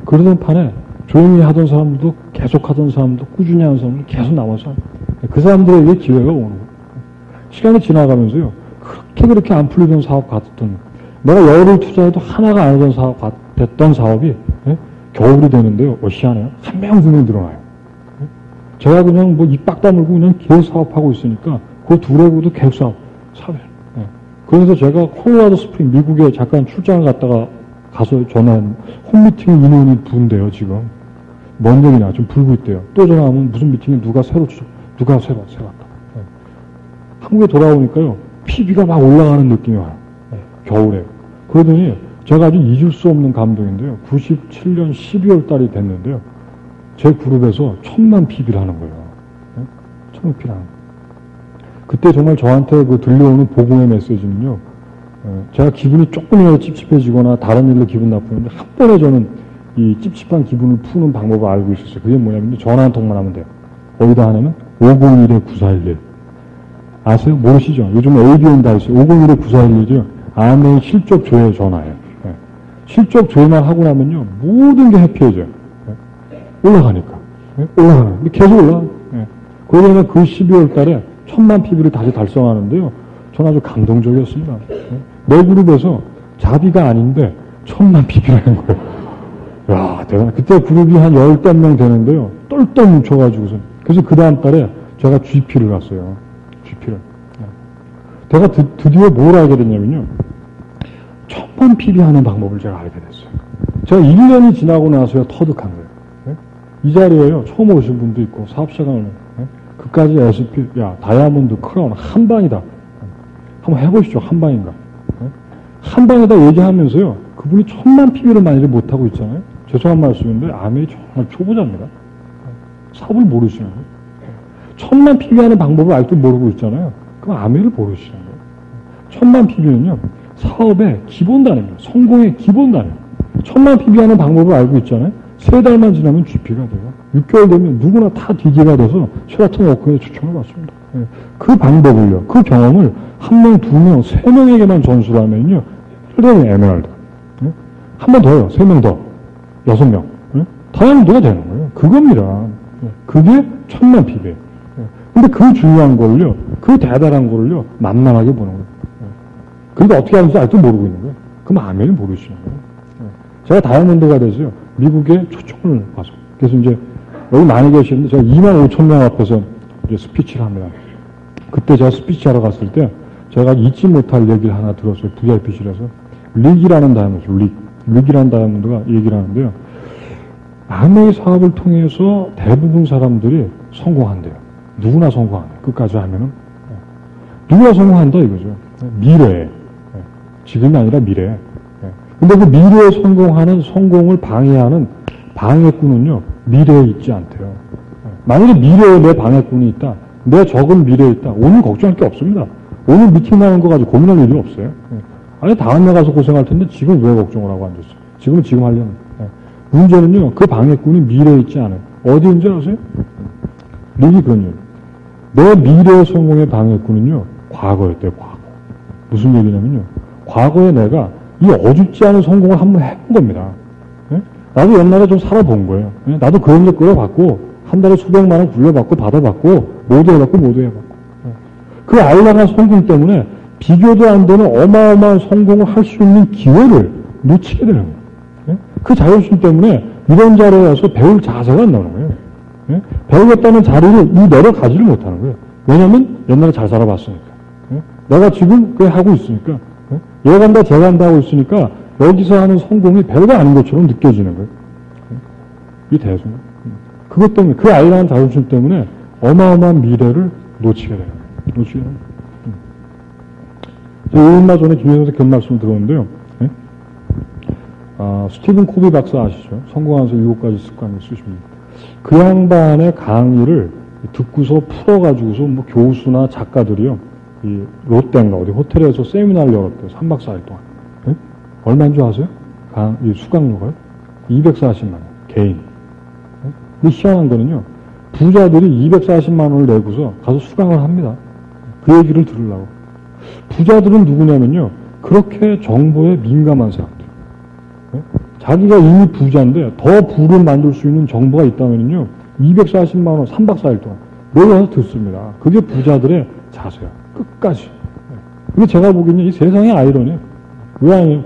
그러던 판에 조용히 하던 사람들도, 계속 하던 사람도, 꾸준히 하는 사람도 계속 남아서 그 사람들에게 기회가 오는 거예요. 시간이 지나가면서요, 그렇게 안 풀리던 사업 같았던, 내가 열을 투자해도 하나가 안 하던 사업 됐던 사업이 겨울이 되는데요, 희한해요. 한 명, 두 명 늘어나요. 제가 그냥 뭐 입 빡 다물고 그냥 계속 사업하고 있으니까 그 둘하고도 계속 사업해요. 그래서 제가 콜로라도 스프링, 미국에 잠깐 출장을 갔다가 가서 전화한 홈미팅 인원이 부은데요, 지금. 먼 얘기나 좀 불고 있대요. 또 전화하면 무슨 미팅에 누가 새로 왔다. 한국에 돌아오니까요, PB가 막 올라가는 느낌이 와요. 겨울에. 그러더니 제가 아주 잊을 수 없는 감동인데요. 97년 12월 달이 됐는데요. 제 그룹에서 1000만 PB를 하는 거예요. 1000만 PB를 하는 거예요. 그때 정말 저한테 그 들려오는 복음의 메시지는요, 제가 기분이 조금이라도 찝찝해지거나 다른 일로 기분 나쁘는데 한 번에 저는 이 찝찝한 기분을 푸는 방법을 알고 있었어요. 그게 뭐냐면 전화 한 통만 하면 돼요. 어디다 하냐면 501-9411. 아세요? 모르시죠? 요즘 ABN 다 있어요. 501-9411이요. 아메이 실적 조회 전화예요. 실적 조회만 하고 나면요, 모든 게 해피해져요. 올라가니까. 올라가는. 계속 올라가요. 그러면 그 12월 달에 1000만 PB를 다시 달성하는데요. 저는 아주 감동적이었습니다. 내 그룹에서 자비가 아닌데 1000만 PB라는 거예요. 야, 대단해. 그때 그룹이 한 10명 되는데요. 똘똘 뭉쳐가지고서. 그래서 그 다음 달에 제가 GP를 갔어요. GP를. 제가 드디어 뭘 알게 됐냐면요. 1000만 PB 하는 방법을 제가 알게 됐어요. 제가 1년이 지나고 나서야 터득한 거예요. 이 자리에요. 처음 오신 분도 있고, 사업자가 그까지 SP, 야, 다이아몬드 크라운 한 방이다. 한번 해보시죠. 한 방인가. 한 방에다 얘기하면서요. 그분이 1000만 PB를 만일에 못하고 있잖아요. 죄송한 말씀인데, 아메이 정말 초보자입니다. 사업을 모르시는 거예요. 1000만 PB 하는 방법을 아직도 모르고 있잖아요. 그럼 아메이를 모르시는 거예요. 1000만 PB는요, 사업의 기본 단위입니다. 성공의 기본 단위. 1000만 PB 하는 방법을 알고 있잖아요. 3달만 지나면 GP가 돼요. 6개월 되면 누구나 다 DD가 돼서 쉐라톤 워크에 추천을 받습니다. 그 방법을요, 그 경험을 1명, 2명, 3명에게만 전수를 하면요, 그래도 에메랄드. 한 번 더요, 3명 더. 6명. 다이아몬드가 되는 거예요. 그겁니다. 그게 1000만 PB예요. 근데 그 중요한 걸요, 그 대단한 걸요, 만만하게 보는 거예요. 그러니까 어떻게 하는지 아직도 모르고 있는 거예요. 그럼 아메를 모르시는 거예요. 제가 다이아몬드가 돼서요, 미국에 초청을 와서. 그래서 이제, 여기 많이 계시는데, 제가 25,000명 앞에서 이제 스피치를 합니다. 그때 제가 스피치 하러 갔을 때, 제가 잊지 못할 얘기를 하나 들었어요. VIP실에서. 릭이라는 다이아몬드, 릭이라는 다이아몬드가 얘기를 하는데요. 아메이 사업을 통해서 대부분 사람들이 성공한대요. 누구나 성공한대요. 끝까지 하면은. 누구나 성공한다 이거죠. 미래에. 지금이 아니라 미래에. 근데 그 미래에 성공하는, 성공을 방해하는 방해꾼은요, 미래에 있지 않대요. 만약에 미래에 내 방해꾼이 있다, 내 적은 미래에 있다, 오늘 걱정할 게 없습니다. 오늘 미팅 나는 거 가지고 고민할 일이 없어요. 아니, 다음에 가서 고생할 텐데 지금 왜 걱정을 하고 앉았어요? 지금은 지금 하려면. 문제는요, 그 방해꾼이 미래에 있지 않아요. 어디인지 아세요? 릭이 그런 얘기. 내 미래의 성공의 방해꾼은요, 과거였대요, 과거. 무슨 얘기냐면요, 과거에 내가 이 어줍지 않은 성공을 한번 해본 겁니다. 나도 옛날에 좀 살아본 거예요. 나도 그런 일 끌어봤고, 한 달에 수백만 원 굴려받고, 받아봤고, 모두 해봤고. 그 알량한 성공 때문에 비교도 안 되는 어마어마한 성공을 할 수 있는 기회를 놓치게 되는 거예요. 그 자존심 때문에 이런 자리에 와서 배울 자세가 안 나오는 거예요. 배우겠다는 자리를 내려가지를 못하는 거예요. 왜냐면 옛날에 잘 살아봤으니까. 내가 지금 그걸 하고 있으니까. 얘 간다, 쟤 간다 하고 있으니까 여기서 하는 성공이 별거 아닌 것처럼 느껴지는 거예요. 이 대수는. 그것 때문에, 그 알량한 자존심 때문에 어마어마한 미래를 놓치게 되는 거예요. 놓치게 되는 거예요. 얼마 전에 김 선생 그런 말씀을 들었는데요. 스티븐 코비 박사 아시죠? 성공하면서 7가지 습관을 쓰십니다. 그 양반의 강의를 듣고서 풀어가지고서 뭐 교수나 작가들이요, 이 롯데인가 어디 호텔에서 세미나를 열었대요. 3박 4일 동안. 얼마인 줄 아세요? 이 수강료가요? 240만 원. 개인. 근데 희한한 거는요, 부자들이 240만 원을 내고서 가서 수강을 합니다. 그 얘기를 들으려고. 부자들은 누구냐면요, 그렇게 정보에 민감한 사람들. 자기가 이미 부자인데 더 부를 만들 수 있는 정보가 있다면요, 240만 원 3박 4일 동안 매일 와서 듣습니다. 그게 부자들의 자세야. 끝까지. 근데 제가 보기에는 이 세상의 아이러니에요. 왜 아니에요?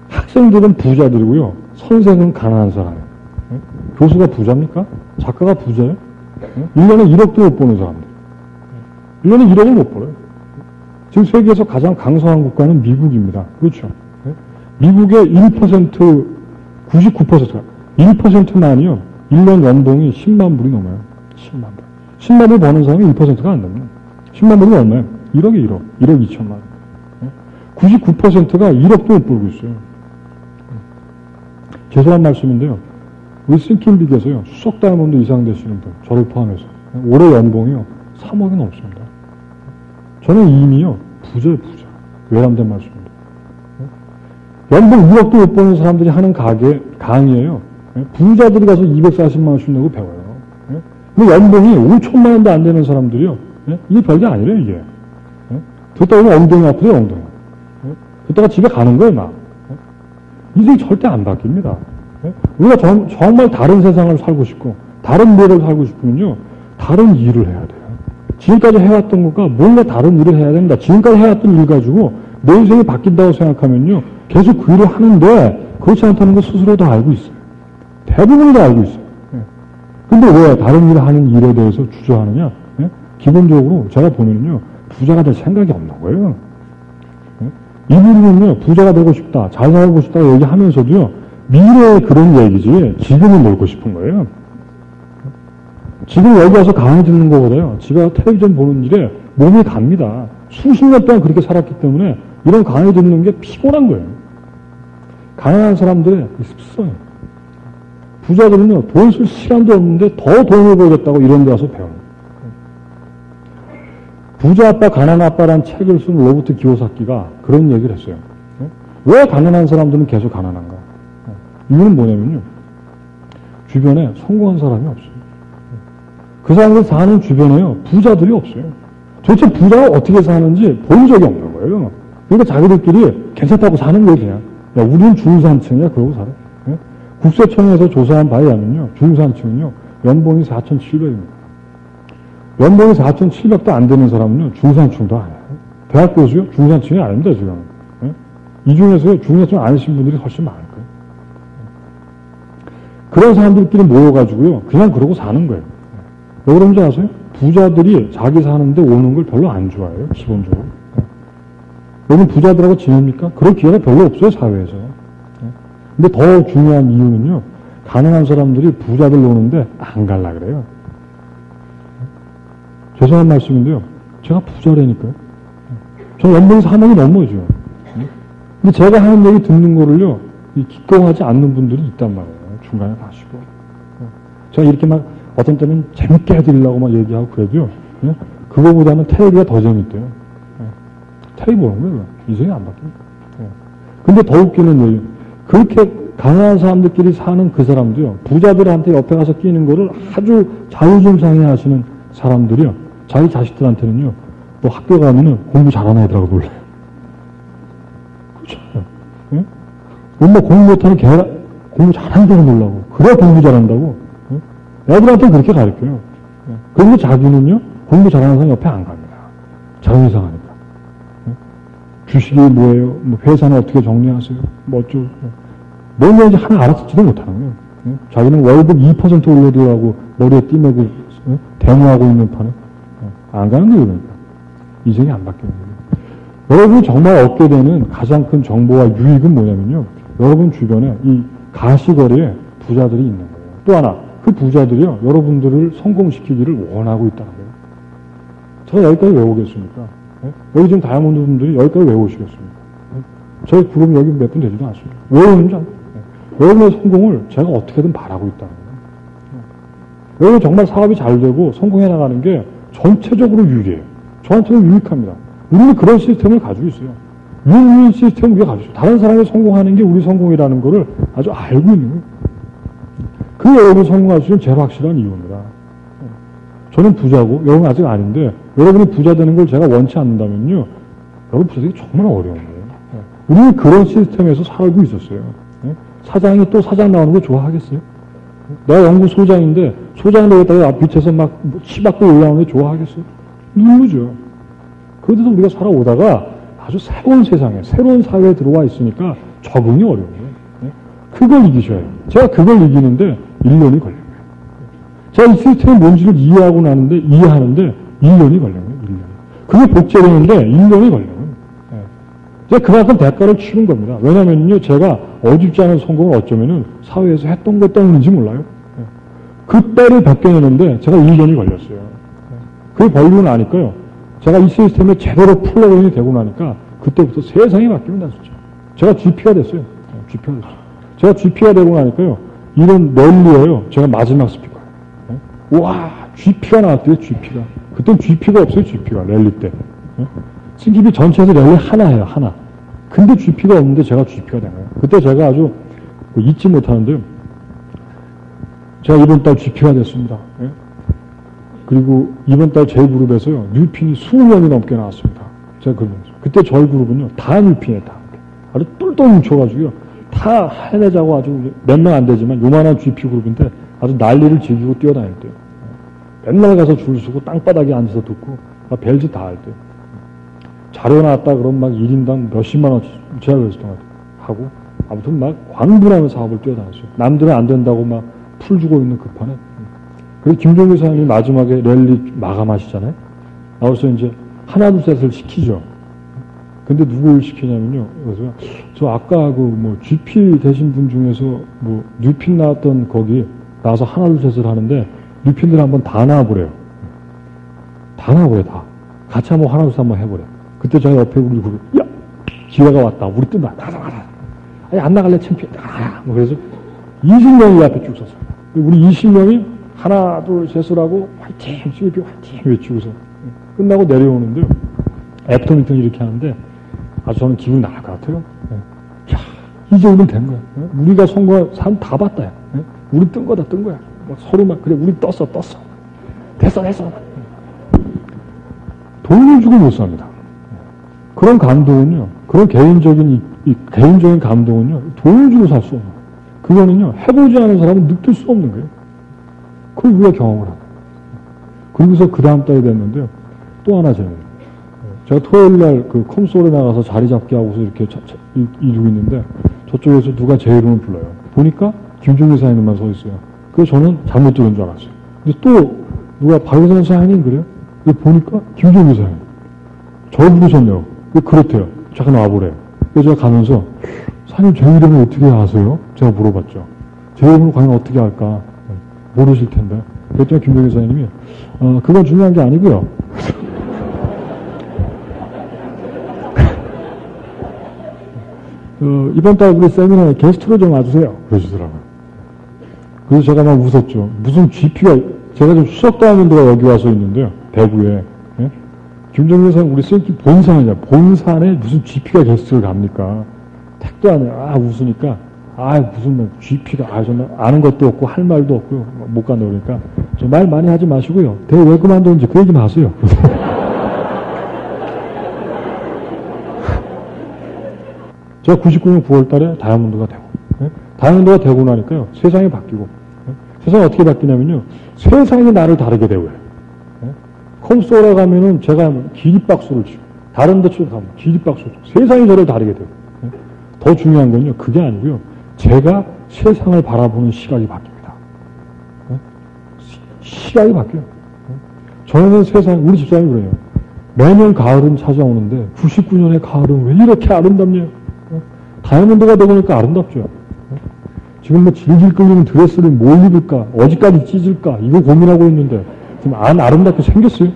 학생들은 부자들이고요, 선생은 가난한 사람이에요. 교수가 부자입니까? 작가가 부자예요? 1년에 1억도 못 버는 사람들. 1년에 1억을 못 벌어요. 지금 세계에서 가장 강성한 국가는 미국입니다. 그렇죠? 미국의 1%, 99%가, 1%만이요, 1년 연봉이 10만 불이 넘어요. 10만 불. 10만 불 버는 사람이 1%가 안 됩니다. 10만 불이 얼마예요? 1억이 1억. 1억 2천만 원. 99%가 1억도 못 벌고 있어요. 죄송한 말씀인데요. 우리 싱킹빅에서요, 수석 다이아몬드 이상 되시는 분, 저를 포함해서 올해 연봉이요, 3억이 넘습니다. 저는 이미요, 부자예요, 부자. 외람된 말씀입니다. 연봉 1억도 못 버는 사람들이 하는 강의예요. 부자들이 가서 240만 원씩 내고 배워요. 근데 연봉이 5천만 원도 안 되는 사람들이요, 이게 별게 아니래요, 이게. 듣다 보면 엉덩이 아프대요, 엉덩이. 듣다가 집에 가는 거예요, 막. 인생이 절대 안 바뀝니다. 우리가 정말 다른 세상을 살고 싶고, 다른 미래를 살고 싶으면요, 다른 일을 해야 돼요. 지금까지 해왔던 것과 뭔가 다른 일을 해야 됩니다. 지금까지 해왔던 일 가지고 내 인생이 바뀐다고 생각하면요, 계속 그 일을 하는데 그렇지 않다는 거 스스로도 알고 있어요. 대부분이 다 알고 있어요. 근데 왜 다른 일을 하는 일에 대해서 주저하느냐? 기본적으로 제가 보면요, 부자가 될 생각이 없는 거예요. 이분은요, 부자가 되고 싶다, 잘 살고 싶다 얘기하면서도요, 미래의 그런 얘기지, 지금은 놀고 싶은 거예요. 지금 여기 와서 강의 듣는 거보다요, 집에 텔레비전 보는 일에 몸이 갑니다. 수십 년 동안 그렇게 살았기 때문에 이런 강의 듣는 게 피곤한 거예요. 가난한 사람들의 습성이에요. 부자들은요, 돈 쓸 시간도 없는데 더 돈을 벌겠다고 이런 데 와서 배워요. 부자 아빠, 가난한 아빠라는 책을 쓴 로버트 기요사키가 그런 얘기를 했어요. 왜 가난한 사람들은 계속 가난한가? 이유는 뭐냐면요, 주변에 성공한 사람이 없어요. 그 사람들 사는 주변에요, 부자들이 없어요. 도대체 부자가 어떻게 사는지 본 적이 없는 거예요. 그러니까 자기들끼리 괜찮다고 사는 거예요, 그냥. 야, 우리는 중산층이야, 그러고 살아. 국세청에서 조사한 바에 의하면요, 중산층은요, 연봉이 4,700입니다. 연봉이 4,700도 안 되는 사람은요, 중산층도 아니에요. 대학 교수요, 중산층이 아닙니다, 지금. 이 중에서요, 중산층 아니신 분들이 훨씬 많을 거예요. 그런 사람들끼리 모여가지고요, 그냥 그러고 사는 거예요. 왜 그런지 아세요? 부자들이 자기 사는데 오는 걸 별로 안 좋아해요, 기본적으로. 여러분 부자들하고 지냅니까? 그럴 기회가 별로 없어요, 사회에서. 근데 더 중요한 이유는요, 가난한 사람들이 부자들 노는데 안 갈라 그래요. 죄송한 말씀인데요, 제가 부자라니까요. 저 연봉이 3억이 넘어죠. 근데 제가 하는 얘기 듣는 거를요, 기꺼워하지 않는 분들이 있단 말이에요. 중간에 가시고. 제가 이렇게 막 어떤 때는 재밌게 해드리려고 막 얘기하고 그래도요, 그거보다는 테레비가 더 재밌대요. 테레비 보는 거예요. 인생이 안 바뀝니다. 근데 더 웃기는 얘기, 그렇게 가난한 사람들끼리 사는 그 사람도요, 부자들한테 옆에 가서 끼는 거를 아주 자유중상해 하시는 사람들이요, 자기 자식들한테는요, 뭐 학교 가면은 공부 잘하는 애들하고 놀래요. 그렇잖아요. 예? 엄마 공부 못하는 걔가 공부 잘하는 데로 놀라고. 그래야 공부 잘한다고. 예? 애들한테 그렇게 가르쳐요. 예? 그런데 자기는요, 공부 잘하는 사람 옆에 안 갑니다. 자유이상하니까. 예? 주식이 뭐예요? 뭐 회사는 어떻게 정리하세요? 뭐 어쩌고. 뭔 얘기인지 하나 알아듣지도 못하는 거예요. 예? 자기는 월급 2% 올려달라고 머리에 띠매고 대모하고 있는 판에 안 가는 거예요. 그러니까. 인생이 안 바뀌는 거예요. 여러분이 정말 얻게 되는 가장 큰 정보와 유익은 뭐냐면요, 여러분 주변에 이 가시거리에 부자들이 있는 거예요. 또 하나, 그 부자들이요, 여러분들을 성공시키기를 원하고 있다는 거예요. 제가 여기까지 왜 오겠습니까? 네? 여기 지금 다이아몬드 분들이 여기까지 왜 오시겠습니까? 네? 저희 그룹 여기 몇 분 되지도 않습니다. 왜 오는지 알아요? 네? 여러분의 성공을 제가 어떻게든 바라고 있다는 거예요. 네? 여러분 정말 사업이 잘 되고 성공해 나가는 게 전체적으로 유리해요. 저한테는 유익합니다. 우리는 그런 시스템을 가지고 있어요. 윈윈 시스템을 우리가 가지고 있어요. 다른 사람이 성공하는 게 우리 성공이라는 거를 아주 알고 있는 거예요. 그게 여러분이 성공할 수 있는 제일 확실한 이유입니다. 저는 부자고 여러분 아직 아닌데 여러분이 부자 되는 걸 제가 원치 않는다면요, 여러분 부자 되기 정말 어려운 거예요. 우리는 그런 시스템에서 살고 있었어요. 사장이 또 사장 나오는 거 좋아하겠어요? 내가 연구소장인데 소장 되겠다고 밑에서 막 치받고 올라오는 거 좋아하겠어요? 누르죠. 그래도 우리가 살아오다가 아주 새로운 세상에, 새로운 사회에 들어와 있으니까 적응이 어려워요. 그걸 이기셔야 해요. 제가 그걸 이기는데 1년이 걸려요. 제가 이 시스템이 뭔지를 이해하는데 1년이 걸려요. 1년. 그게 복제되는데 1년이 걸려요. 제가 그만큼 대가를 치른 겁니다. 왜냐면요, 제가 어줍지 않은 성공을 어쩌면은 사회에서 했던 것 때문인지 몰라요. 그 때를 벗겨내는데 제가 1년이 걸렸어요. 그게 벌리고 나니까요, 제가 이 시스템에 제대로 플러그인이 되고 나니까 그때부터 세상이 바뀝니다, 진짜. 제가 GP가 됐어요. GP가 됐어요. 제가 GP가 되고 나니까요, 이런 랠리예요. 제가 마지막 스피커예요. 와, GP가 나왔대요, GP가. 그땐 GP가 없어요, GP가. 랠리 때. 승기비 전체에서 랠리 하나예요, 하나. 근데 GP가 없는데 제가 GP가 된 거예요. 그때 제가 아주 잊지 못하는데요, 제가 이번 달 GP가 됐습니다. 그리고 이번 달 제 그룹에서요, 뉴핀이 20명이 넘게 나왔습니다. 제가 그러면서. 그때 저희 그룹은요, 다 뉴핀에 다. 아주 똘똘 뭉쳐가지고요, 다 해내자고 아주 몇 명 안 되지만 요만한 GP 그룹인데 아주 난리를 즐기고 뛰어다닐 때요. 맨날 가서 줄 서고 땅바닥에 앉아서 듣고 막 별짓 다 할 때. 자료 나왔다 그러면 막 1인당 몇십만 원씩 제가 그랬었던 것 같아요. 하고 아무튼 막 광분하는 사업을 뛰어다녔어요. 남들은 안 된다고 막 풀주고 있는 급판에. 그래서 김종규 사장님이 마지막에 랠리 마감하시잖아요. 나와서 이제 하나 둘 셋을 시키죠. 근데 누구를 시키냐면요. 그래서 저 아까 그 뭐 GP 되신 분 중에서 뭐 뉴핀 나왔던 거기 나와서 하나 둘 셋을 하는데 뉴핀들 한번 다 나와보래요. 다 나와보래 다. 같이 한번 하나 둘 셋 한번 해보래. 그때 제가 옆에 우리 야 기회가 왔다. 우리 뜬다. 나가자. 아니 안 나갈래 창피해. 뭐 그래서 20명이 앞에 쭉 섰어요. 우리 20명이 하나 둘 셋을 하고 화이팅 GP 화이팅 외치고서 끝나고 내려오는데요. 애프터민턴 이렇게 하는데 아주 저는 기분이 나을 것 같아요. 야, 이제 오늘 된 거야. 우리가 선거한 사람 다 봤다. 야. 우리 뜬 거다, 뜬 거야. 서로 막, 그래, 우리 떴어. 됐어. 돈을 주고 못 삽니다. 그런 감동은요, 그런 개인적인 감동은요, 돈을 주고 살 수 없는 거예요. 그거는요, 해보지 않은 사람은 느낄 수 없는 거예요. 그걸 우리가 경험을 하고. 그리고서 그 다음 달이 됐는데요, 또 하나 재밌어요. 제가 토요일날 그 컴솔에 나가서 자리 잡기 하고서 이렇게 이루고 있는데 저쪽에서 누가 제 이름을 불러요. 보니까 김종규 사장님만 서 있어요. 그래서 저는 잘못 들은 줄 알았어요. 근데 또 누가 박유선 사장님 그래요? 보니까 김종규 사장님. 저 부르셨네요. 그렇대요. 잠깐 와보래요. 그래서 제가 가면서 사장님 제 이름을 어떻게 아세요? 제가 물어봤죠. 제 이름을 과연 어떻게 할까? 모르실 텐데. 그랬더니 김종규 사장님이 그건 중요한 게 아니고요. 이번 달 우리 세미나에 게스트로 좀 와주세요. 그러시더라고요. 그래서 제가 막 웃었죠. 무슨 GP가, 제가 좀 수석도 하는 데가 여기 와서 있는데요. 대구에. 예? 김정일 사장, 우리 쌤기 본산이냐. 본산에 무슨 GP가 게스트를 갑니까? 택도 안 해요. 웃으니까. 무슨 GP가, 정말 아는 것도 없고, 할 말도 없고요. 못 간다 그러니까. 저 말 많이 하지 마시고요. 대회 왜 그만두는지 그 얘기 마세요. 제가 99년 9월 달에 다이아몬드가 되고, 다이아몬드가 되고 나니까요, 세상이 바뀌고, 세상이 어떻게 바뀌냐면요, 세상이 나를 다르게 되고요. 컴소라 가면은 제가 기립박수를 치고, 다른 데 가면 기립박수를 치고, 세상이 저를 다르게 되고, 더 중요한 건요, 그게 아니고요, 제가 세상을 바라보는 시각이 바뀝니다. 시각이 바뀌어요. 저는 세상, 우리 집사람이 그래요. 매년 가을은 찾아오는데, 99년의 가을은 왜 이렇게 아름답냐? 다이아몬드가 되고니까 아름답죠. 지금 뭐 질질 끌리는 드레스를 뭘 입을까? 어디까지 찢을까? 이거 고민하고 있는데 지금 안 아름답게 생겼어요?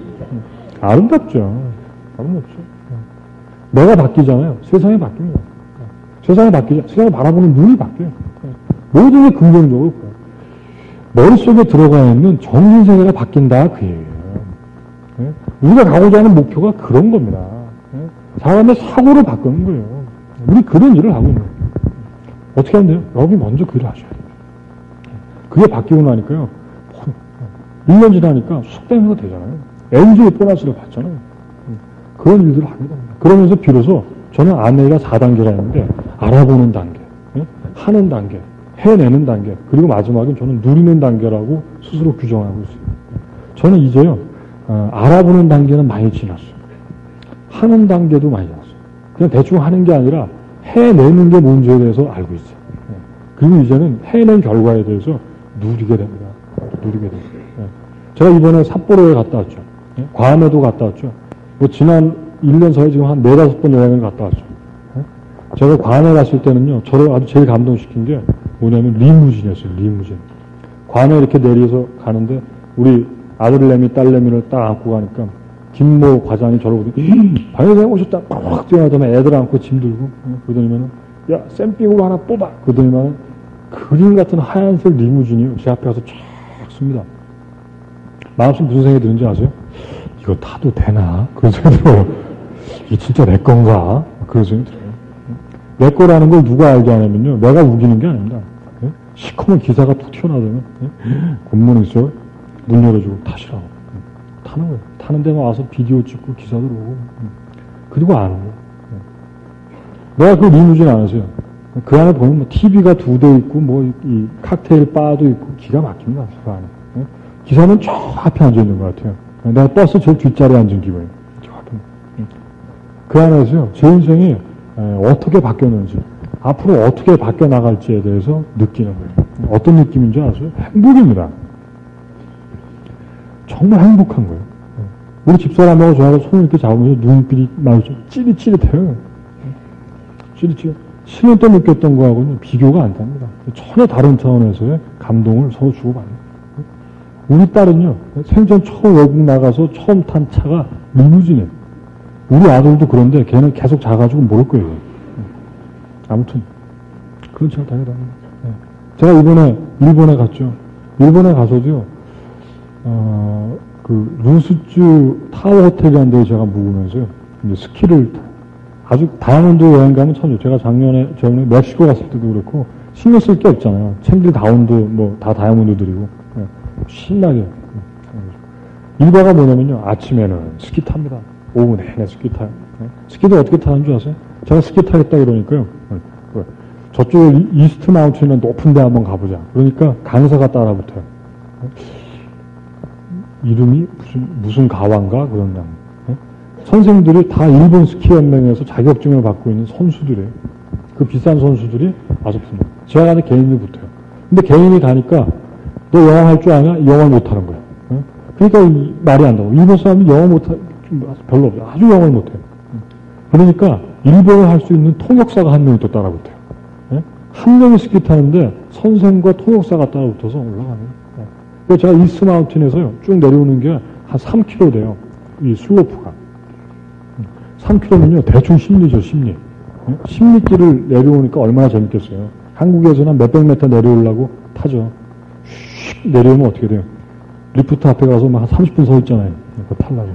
아름답죠. 아름답죠. 내가 바뀌잖아요. 세상이 바뀝니다. 세상이 바뀌죠. 세상을 바라보는 눈이 바뀌어요. 모든 게 긍정적으로 보여요. 머릿속에 들어가 있는 정신세계가 바뀐다 그 얘기예요. 우리가 가고자 하는 목표가 그런 겁니다. 사람의 사고를 바꾸는 거예요. 우리 그런 일을 하고 있는 거예요. 어떻게 하면 돼요? 여러분이 먼저 그 일을 하셔야 돼요. 그게 바뀌고 나니까요. 1년 지나니까 숙대면서 되잖아요. LG 보너스를 받잖아요. 그런 일들을 하게 됩니다. 그러면서 비로소 저는 아내가 4단계가 있는데 알아보는 단계, 하는 단계, 해내는 단계, 그리고 마지막엔 저는 누리는 단계라고 스스로 규정하고 있어요. 저는 이제요. 알아보는 단계는 많이 지났어요. 하는 단계도 많이 지났어요. 그냥 대충 하는 게 아니라 해내는 게 뭔지에 대해서 알고 있어요. 그리고 이제는 해낸 결과에 대해서 누리게 됩니다. 누리게 됩니다. 제가 이번에 삿포로에 갔다 왔죠. 괌에도 갔다 왔죠. 뭐 지난 1년 사이에 지금 한 4, 5번 여행을 갔다 왔죠. 제가 괌에 갔을 때는요, 저를 아주 제일 감동시킨 게 뭐냐면 리무진이었어요. 리무진. 괌에 이렇게 내려서 가는데 우리 아들내미, 딸내미를 딱 안고 가니까 김모 과장이 저를 보더니 방해생 오셨다 빡 뛰어나더니 애들 안고 짐 들고 그러더니만은 야 샘핑으로 하나 뽑아 그러더니만은 그림 같은 하얀색 리무진이요 제 앞에 와서 쫙 씁니다. 마음속 무슨 생각이 드는지 아세요? 이거 타도 되나? 그런 생각이 들어요. 이게 진짜 내 건가? 그런 생각이 들어요. 내 거라는 걸 누가 알게 하냐면요 내가 우기는 게 아닙니다. 시커먼 기사가 툭 튀어나오면 굿모닝 쏘 문 열어주고 타시라고 타는 거예요. 타는 데만 와서 비디오 찍고 기사 들어오고 그리고 안 오고 내가 그 리무진 안 하세요. 그 안에 보면 뭐 TV가 2대 있고 뭐 이 칵테일 바도 있고 기가 막힙니다. 그 안에 기사는 저 앞에 앉아 있는 것 같아요. 내가 버스 제일 뒷자리에 앉은 기분이에요. 저 앞에 그 안에서요 제 인생이 어떻게 바뀌었는지 앞으로 어떻게 바뀌어 나갈지에 대해서 느끼는 거예요. 어떤 느낌인 줄 아세요? 행복입니다. 정말 행복한 거예요. 우리 집사람하고 저하고 손을 이렇게 잡으면서 눈빛이 마주쳐 찌릿찌릿해요. 찌릿찌릿. 7년 동안 느꼈던 거하고는 비교가 안 됩니다. 전혀 다른 차원에서의 감동을 서로 주고받는. 우리 딸은요, 생전 처음 외국 나가서 처음 탄 차가 리무진이에요. 우리 아들도 그런데 걔는 계속 자가지고 모를 거예요. 아무튼 그런 차를 다니답니다. 제가 이번에 일본에 갔죠. 일본에 가서도요, 그 루스주 타워 호텔이라는 데에 제가 묵으면서요, 이제 스키를 아주 다이아몬드 여행 가면 참 좋죠. 제가 저번에 멕시코 갔을 때도 그렇고 신경 쓸 게 없잖아요. 챙길 다운도 뭐 다 다이아몬드들이고 신나게. 일과가 뭐냐면요, 아침에는 스키 탑니다. 오후 내내 스키 타요. 스키도 어떻게 타는 줄 아세요? 제가 스키 타겠다 그러니까요, 저쪽 이스트 마운틴은 높은 데 한번 가보자. 그러니까 강사가 따라붙어요. 이름이 무슨 가왕가 그런 양. 선생들이 다 일본 스키 연맹에서 자격증을 받고 있는 선수들이에요. 그 비싼 선수들이 와서 봅니다. 제가 가는 개인이 붙어요. 근데 개인이 가니까 너 영어 할 줄 아냐? 영어를 못하는 거예요. 그러니까 말이 안 나오고. 일본 사람이 영어 별로 없어요. 아주 영어를 못해요. 그러니까 일본을 할 수 있는 통역사가 한 명이 또 따라붙어요. 한 명이 스키 타는데 선생과 통역사가 따라붙어서 올라가는. 그래서 제가 이스트 마운틴에서요, 쭉 내려오는 게 한 3km 돼요. 이 슬로프가. 3km면요, 대충 심리죠, 심리. 심리길을 내려오니까 얼마나 재밌겠어요. 한국에서는 몇백 메터 내려오려고 타죠. 슉 내려오면 어떻게 돼요? 리프트 앞에 가서 막 한 30분 서 있잖아요. 그거 타려고.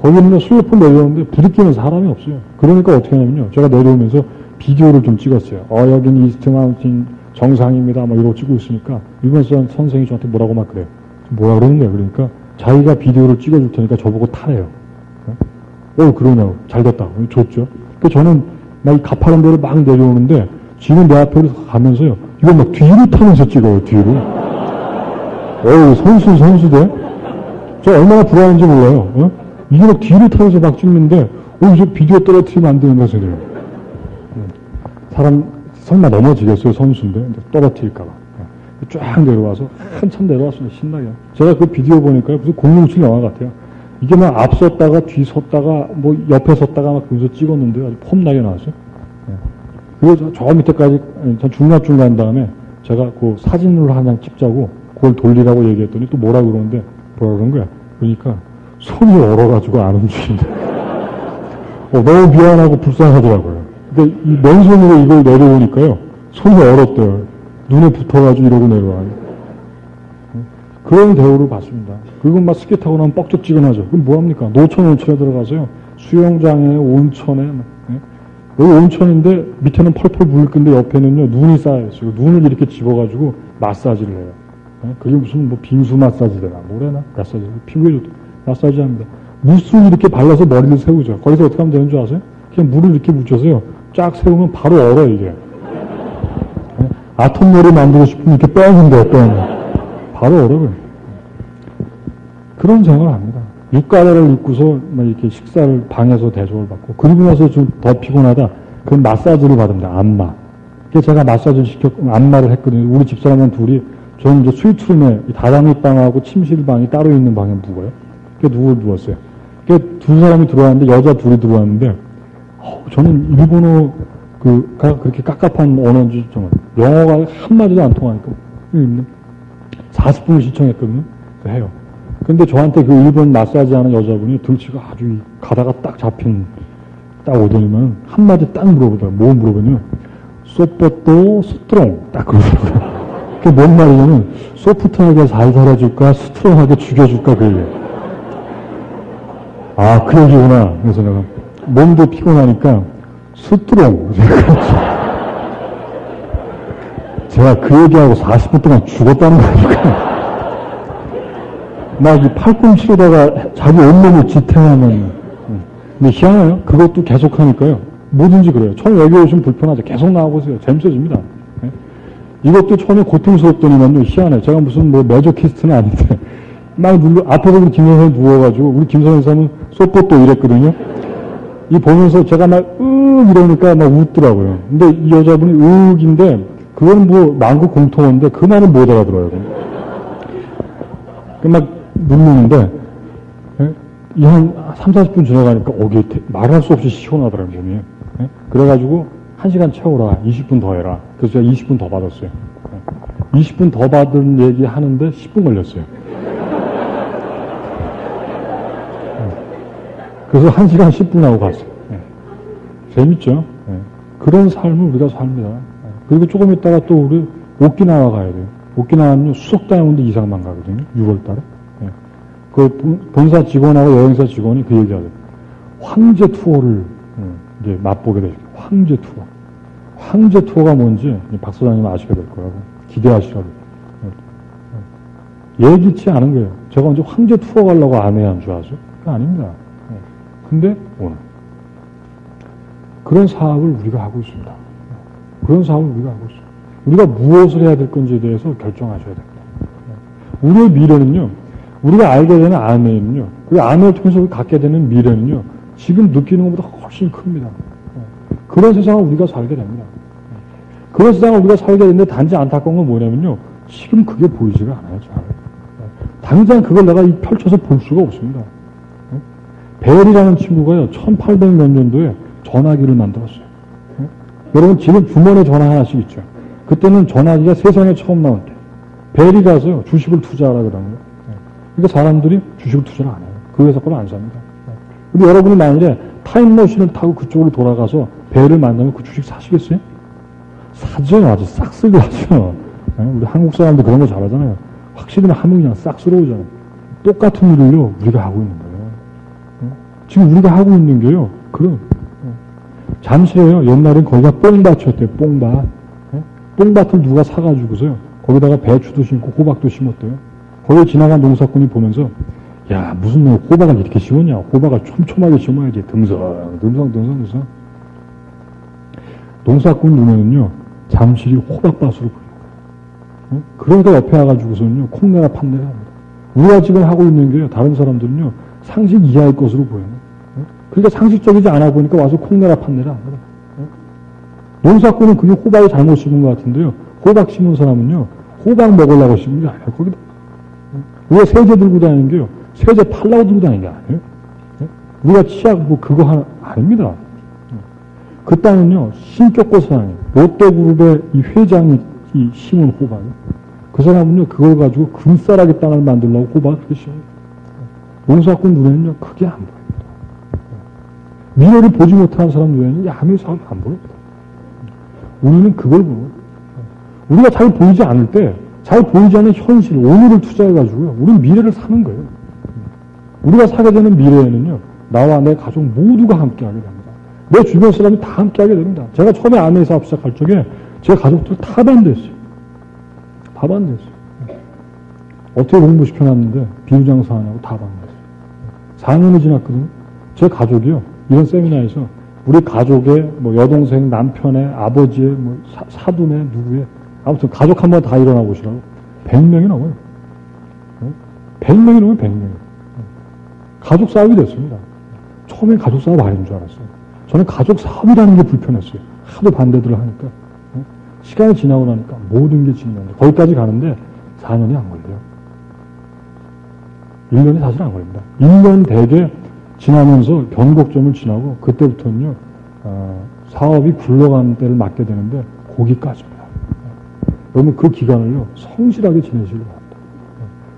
거기는 슬로프 내려오는데 부딪히는 사람이 없어요. 그러니까 어떻게 하냐면요, 제가 내려오면서 비디오를 좀 찍었어요. 여긴 이스트 마운틴 정상입니다. 막 이러고 찍고 있으니까 일본 선생이 저한테 뭐라고 막 그래요. 뭐라 그러는 거예요. 그러니까 자기가 비디오를 찍어줄 테니까 저보고 타래요. 그러냐고. 잘 됐다. 좋죠. 그 저는 막 이 가파른 데를 막 내려오는데 지금 내 앞에 가면서요, 이거 막 뒤로 타면서 찍어요. 뒤로. 선수대. 저 얼마나 불안한지 몰라요. 이게 막 뒤로 타면서 막 찍는데 이제 비디오 떨어뜨리면 안 되는 거죠. 사람 설마 넘어지겠어요, 선수인데. 떨어뜨릴까봐. 쫙 내려와서, 한참 내려왔어요, 신나게. 제가 그 비디오 보니까요, 무슨 007 영화 같아요. 이게 막 앞섰다가, 뒤섰다가, 뭐 옆에 섰다가 막 그러면서 찍었는데 아주 폼나게 나왔어요. 그래서 저 밑에까지, 중간중간 한 다음에 제가 그 사진으로 한 장 찍자고 그걸 돌리라고 얘기했더니 또 뭐라 그러는데, 뭐라 그런 거야. 그러니까 손이 얼어가지고 안 움직인다. 너무 미안하고 불쌍하더라고요. 근데 이 맨손으로 이걸 내려오니까요, 손이 얼었대요. 눈에 붙어가지고 이러고 내려와요. 그런 대우를 받습니다. 그리고 막 스키 타고 나면 뻑적지근하죠. 그럼 뭐합니까? 노천 온천에 들어가서요, 수영장에, 온천에, 여기 온천인데 밑에는 펄펄 부을 건데 옆에는요, 눈이 쌓여있어요. 눈을 이렇게 집어가지고 마사지를 해요. 그게 무슨 뭐 빙수 마사지 되나, 뭐래나? 마사지. 피부에 좋다. 마사지 합니다. 무스를 이렇게 발라서 머리를 세우죠. 거기서 어떻게 하면 되는 줄 아세요? 그냥 물을 이렇게 묻혀서요, 쫙 세우면 바로 얼어, 이게. 아톰놀이 만들고 싶으면 이렇게 빼는데요, 바로 얼어요. 그런 생각을 합니다. 육가래를 입고서 막 이렇게 식사를 방에서 대접을 받고, 그리고 나서 좀 더 피곤하다. 그 마사지를 받습니다. 안마. 그래서 제가 마사지를 안마를 했거든요. 우리 집사람은 둘이, 저는 이제 스위트룸에 다다미 방하고 침실방이 따로 있는 방에 묵어요. 그래서 누웠어요. 그래서 두 사람이 들어왔는데, 여자 둘이 들어왔는데, 저는 일본어, 그렇게 깝깝한 언어인지 정말 영어가 한마디도 안 통하니까 40분을 시청했거든요. 해요. 근데 저한테 그 일본 마사지 하는 여자분이 등치가 아주 가다가 딱 잡힌, 딱 오더니만 한마디 딱 물어보더라고요. 뭐 물어보냐면, 소포또 스트롱. 딱 그러더라고요. 그게 뭔 말이냐면, 소프트하게 잘 살아줄까, 스트롱하게 죽여줄까, 그 얘기예요. 그 얘기구나. 그래서 내가 몸도 피곤하니까, 스트롱. 제가 그 얘기하고 40분 동안 죽었다는 거니까. 막 이 팔꿈치로다가 자기 온몸을 지탱하면. 근데 희한해요. 그것도 계속 하니까요. 뭐든지 그래요. 처음 여기 오시면 불편하죠. 계속 나와보세요. 재밌어집니다. 이것도 처음에 고통스럽더니만요. 희한해요. 제가 무슨 뭐 메조키스트는 아닌데. 막 앞에서 우리 김 선생님 누워가지고, 우리 김 선생님은 소포또 이랬거든요. 이 보면서 제가 막, 이러니까 막 웃더라고요. 근데 이 여자분이 으익인데, 그건 뭐, 만국 공통어인데, 그 말은 못 알아들어요. 막, 누르는데, 이 한 3, 40분 지나가니까, 이게 말할 수 없이 시원하더라고요, 몸이. 그래가지고, 1시간 채워라. 20분 더 해라. 그래서 제가 20분 더 받았어요. 20분 더 받은 얘기 하는데 10분 걸렸어요. 그래서 1시간 10분 하고 갔어요. 재밌죠? 그런 삶을 우리가 삽니다. 그리고 조금 있다가 또 우리 오키나와 가야 돼요. 오키나와는요, 수석 다이아몬드 이상만 가거든요. 6월 달에. 그 본사 직원하고 여행사 직원이 그 얘기 하죠. 황제 투어를 이제 맛보게 되죠. 황제 투어. 황제 투어가 뭔지 박 소장님 아시게 될 거라고. 기대하시라고. 예기치 않은 거예요. 제가 언제 황제 투어 가려고 아내한 줄 아죠? 그게 아닙니다. 근데 오늘 그런 사업을 우리가 하고 있습니다. 그런 사업을 우리가 하고 있습니다. 우리가 무엇을 해야 될 건지에 대해서 결정하셔야 됩니다. 우리의 미래는요, 우리가 알게 되는 아내는요, 그 아내를 통해서 갖게 되는 미래는요, 지금 느끼는 것보다 훨씬 큽니다. 그런 세상을 우리가 살게 됩니다. 그런 세상을 우리가 살게 되는데 단지 안타까운 건 뭐냐면요, 지금 그게 보이지가 않아요, 잘. 당장 그걸 내가 펼쳐서 볼 수가 없습니다. 벨이라는 친구가요, 1800몇 년도에 전화기를 만들었어요. 여러분, 지금 주머니에 전화 하나씩 있죠. 그때는 전화기가 세상에 처음 나올 때. 벨이 가서요, 주식을 투자하라 그러는 거예요. 그러니까 사람들이 주식을 투자를 안 해요. 그 회사 거를 안 삽니다. 근데 여러분이 만일에 타임머신을 타고 그쪽으로 돌아가서 벨을 만나면 그 주식 사시겠어요? 사죠. 아주 싹 쓸게 하죠. 우리 한국 사람도 그런 거 잘하잖아요. 확실히 하면 그냥 싹 쓸어오잖아요. 똑같은 일을요, 우리가 하고 있는 거예요. 지금 우리가 하고 있는 게요, 그런. 잠시에요, 옛날엔 거기가 뽕밭이었대요, 뽕밭. 뽕밭을 누가 사가지고서요, 거기다가 배추도 심고 호박도 심었대요. 거기 지나간 농사꾼이 보면서, 야, 무슨 너 호박을 이렇게 심었냐? 호박을 촘촘하게 심어야지. 듬성. 농사꾼 눈에는요, 잠실이 호박밭으로 보여요. 그러니까 옆에 와가지고서는요, 콩내라 팥내라 합니다. 우리가 지금 하고 있는 게요, 다른 사람들은요, 상식 이하의 것으로 보여요. 그러니까 상식적이지 않아 보니까 와서 콩내라 팥내라 합니다. 농사꾼은 그게 호박이 잘못 심은 것 같은데요, 호박 심은 사람은요, 호박 먹으려고 심은 게 아니에요. 거기다. 우리가 세제 들고 다니는 게요, 세제 팔라고 들고 다니는 게 아니에요. 우리가 치약 뭐 그거 하나, 아닙니다. 그 땅은요, 신격고 사장이에요. 롯데그룹의 이 회장이 이 심은 호박이에요. 그 사람은요, 그걸 가지고 금싸라기 땅을 만들려고 호박을 그렇게 심어요. 농사꾼 눈에는요, 그게 안 보입니다. 미래를 보지 못하는 사람 눈에는 야매 사업이 안 보입니다. 우리는 그걸 보는 거예요. 우리가 잘 보이지 않을 때, 잘 보이지 않는 현실, 오늘을 투자해가지고요, 우리는 미래를 사는 거예요. 우리가 사게 되는 미래에는요, 나와 내 가족 모두가 함께하게 됩니다. 내 주변 사람이 다 함께하게 됩니다. 제가 처음에 아내 사업 시작할 적에 제 가족들 다 반대했어요. 다 반대했어요. 어떻게 공부시켜놨는데 비유장사 하냐고 다 반대했어요. 4년이 지났거든요. 제 가족이요, 이런 세미나에서 우리 가족의 뭐 여동생, 남편의, 아버지의, 뭐 사돈의, 누구의, 아무튼 가족 한번 다 일어나 보시라고. 100명이 넘어요. 100명이 넘어요, 100명이. 가족 사업이 됐습니다. 처음엔 가족 사업 아닌 줄 알았어요. 저는 가족 사업이라는 게 불편했어요. 하도 반대들을 하니까. 시간이 지나고 나니까 모든 게 진행돼. 거기까지 가는데 4년이 안 걸려요. 1년이 사실 안 걸립니다. 1년 대개 지나면서 변곡점을 지나고 그때부터는요, 사업이 굴러가는 때를 맞게 되는데 거기까지입니다. 여러분 그 기간을요, 성실하게 지내시길 바랍니다.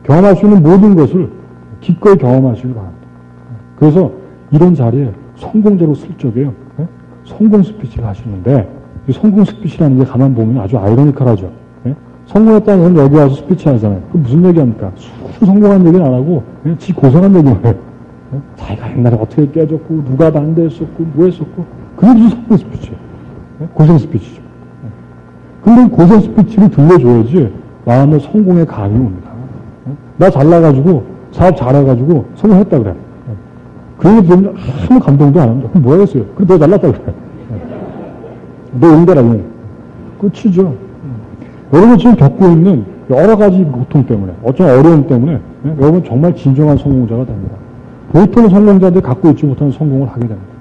경험할 수 있는 모든 것을 기꺼이 경험하시길 바랍니다. 그래서 이런 자리에 성공자로 쓸 적에요, 성공 스피치를 하시는데, 이 성공 스피치라는 게 가만 보면 아주 아이러니컬하죠. 성공했다는 건 여기 와서 스피치 하잖아요. 그 무슨 얘기합니까? 성공한 얘기는 안 하고 그냥 지 고생한 얘기만 해요. 자기가 옛날에 어떻게 깨졌고 누가 반대했었고 뭐 했었고, 그게 무슨 성공 스피치예요. 고생 스피치죠. 근데 고생 스피치를 들려줘야지 마음에 성공의 감이 옵니다. 나 잘나가지고 사업 잘해가지고 성공했다 그래. 그 얘기 들으면 아무 감동도 안 합니다. 그럼 뭐 하겠어요? 그래 너 잘났다 그래. 너 응대라고. 끝이죠. 여러분 지금 겪고 있는 여러 가지 고통 때문에, 어떤 어려움 때문에, 여러분 정말 진정한 성공자가 됩니다. 보통 성공자들 갖고 있지 못하는 성공을 하게 됩니다.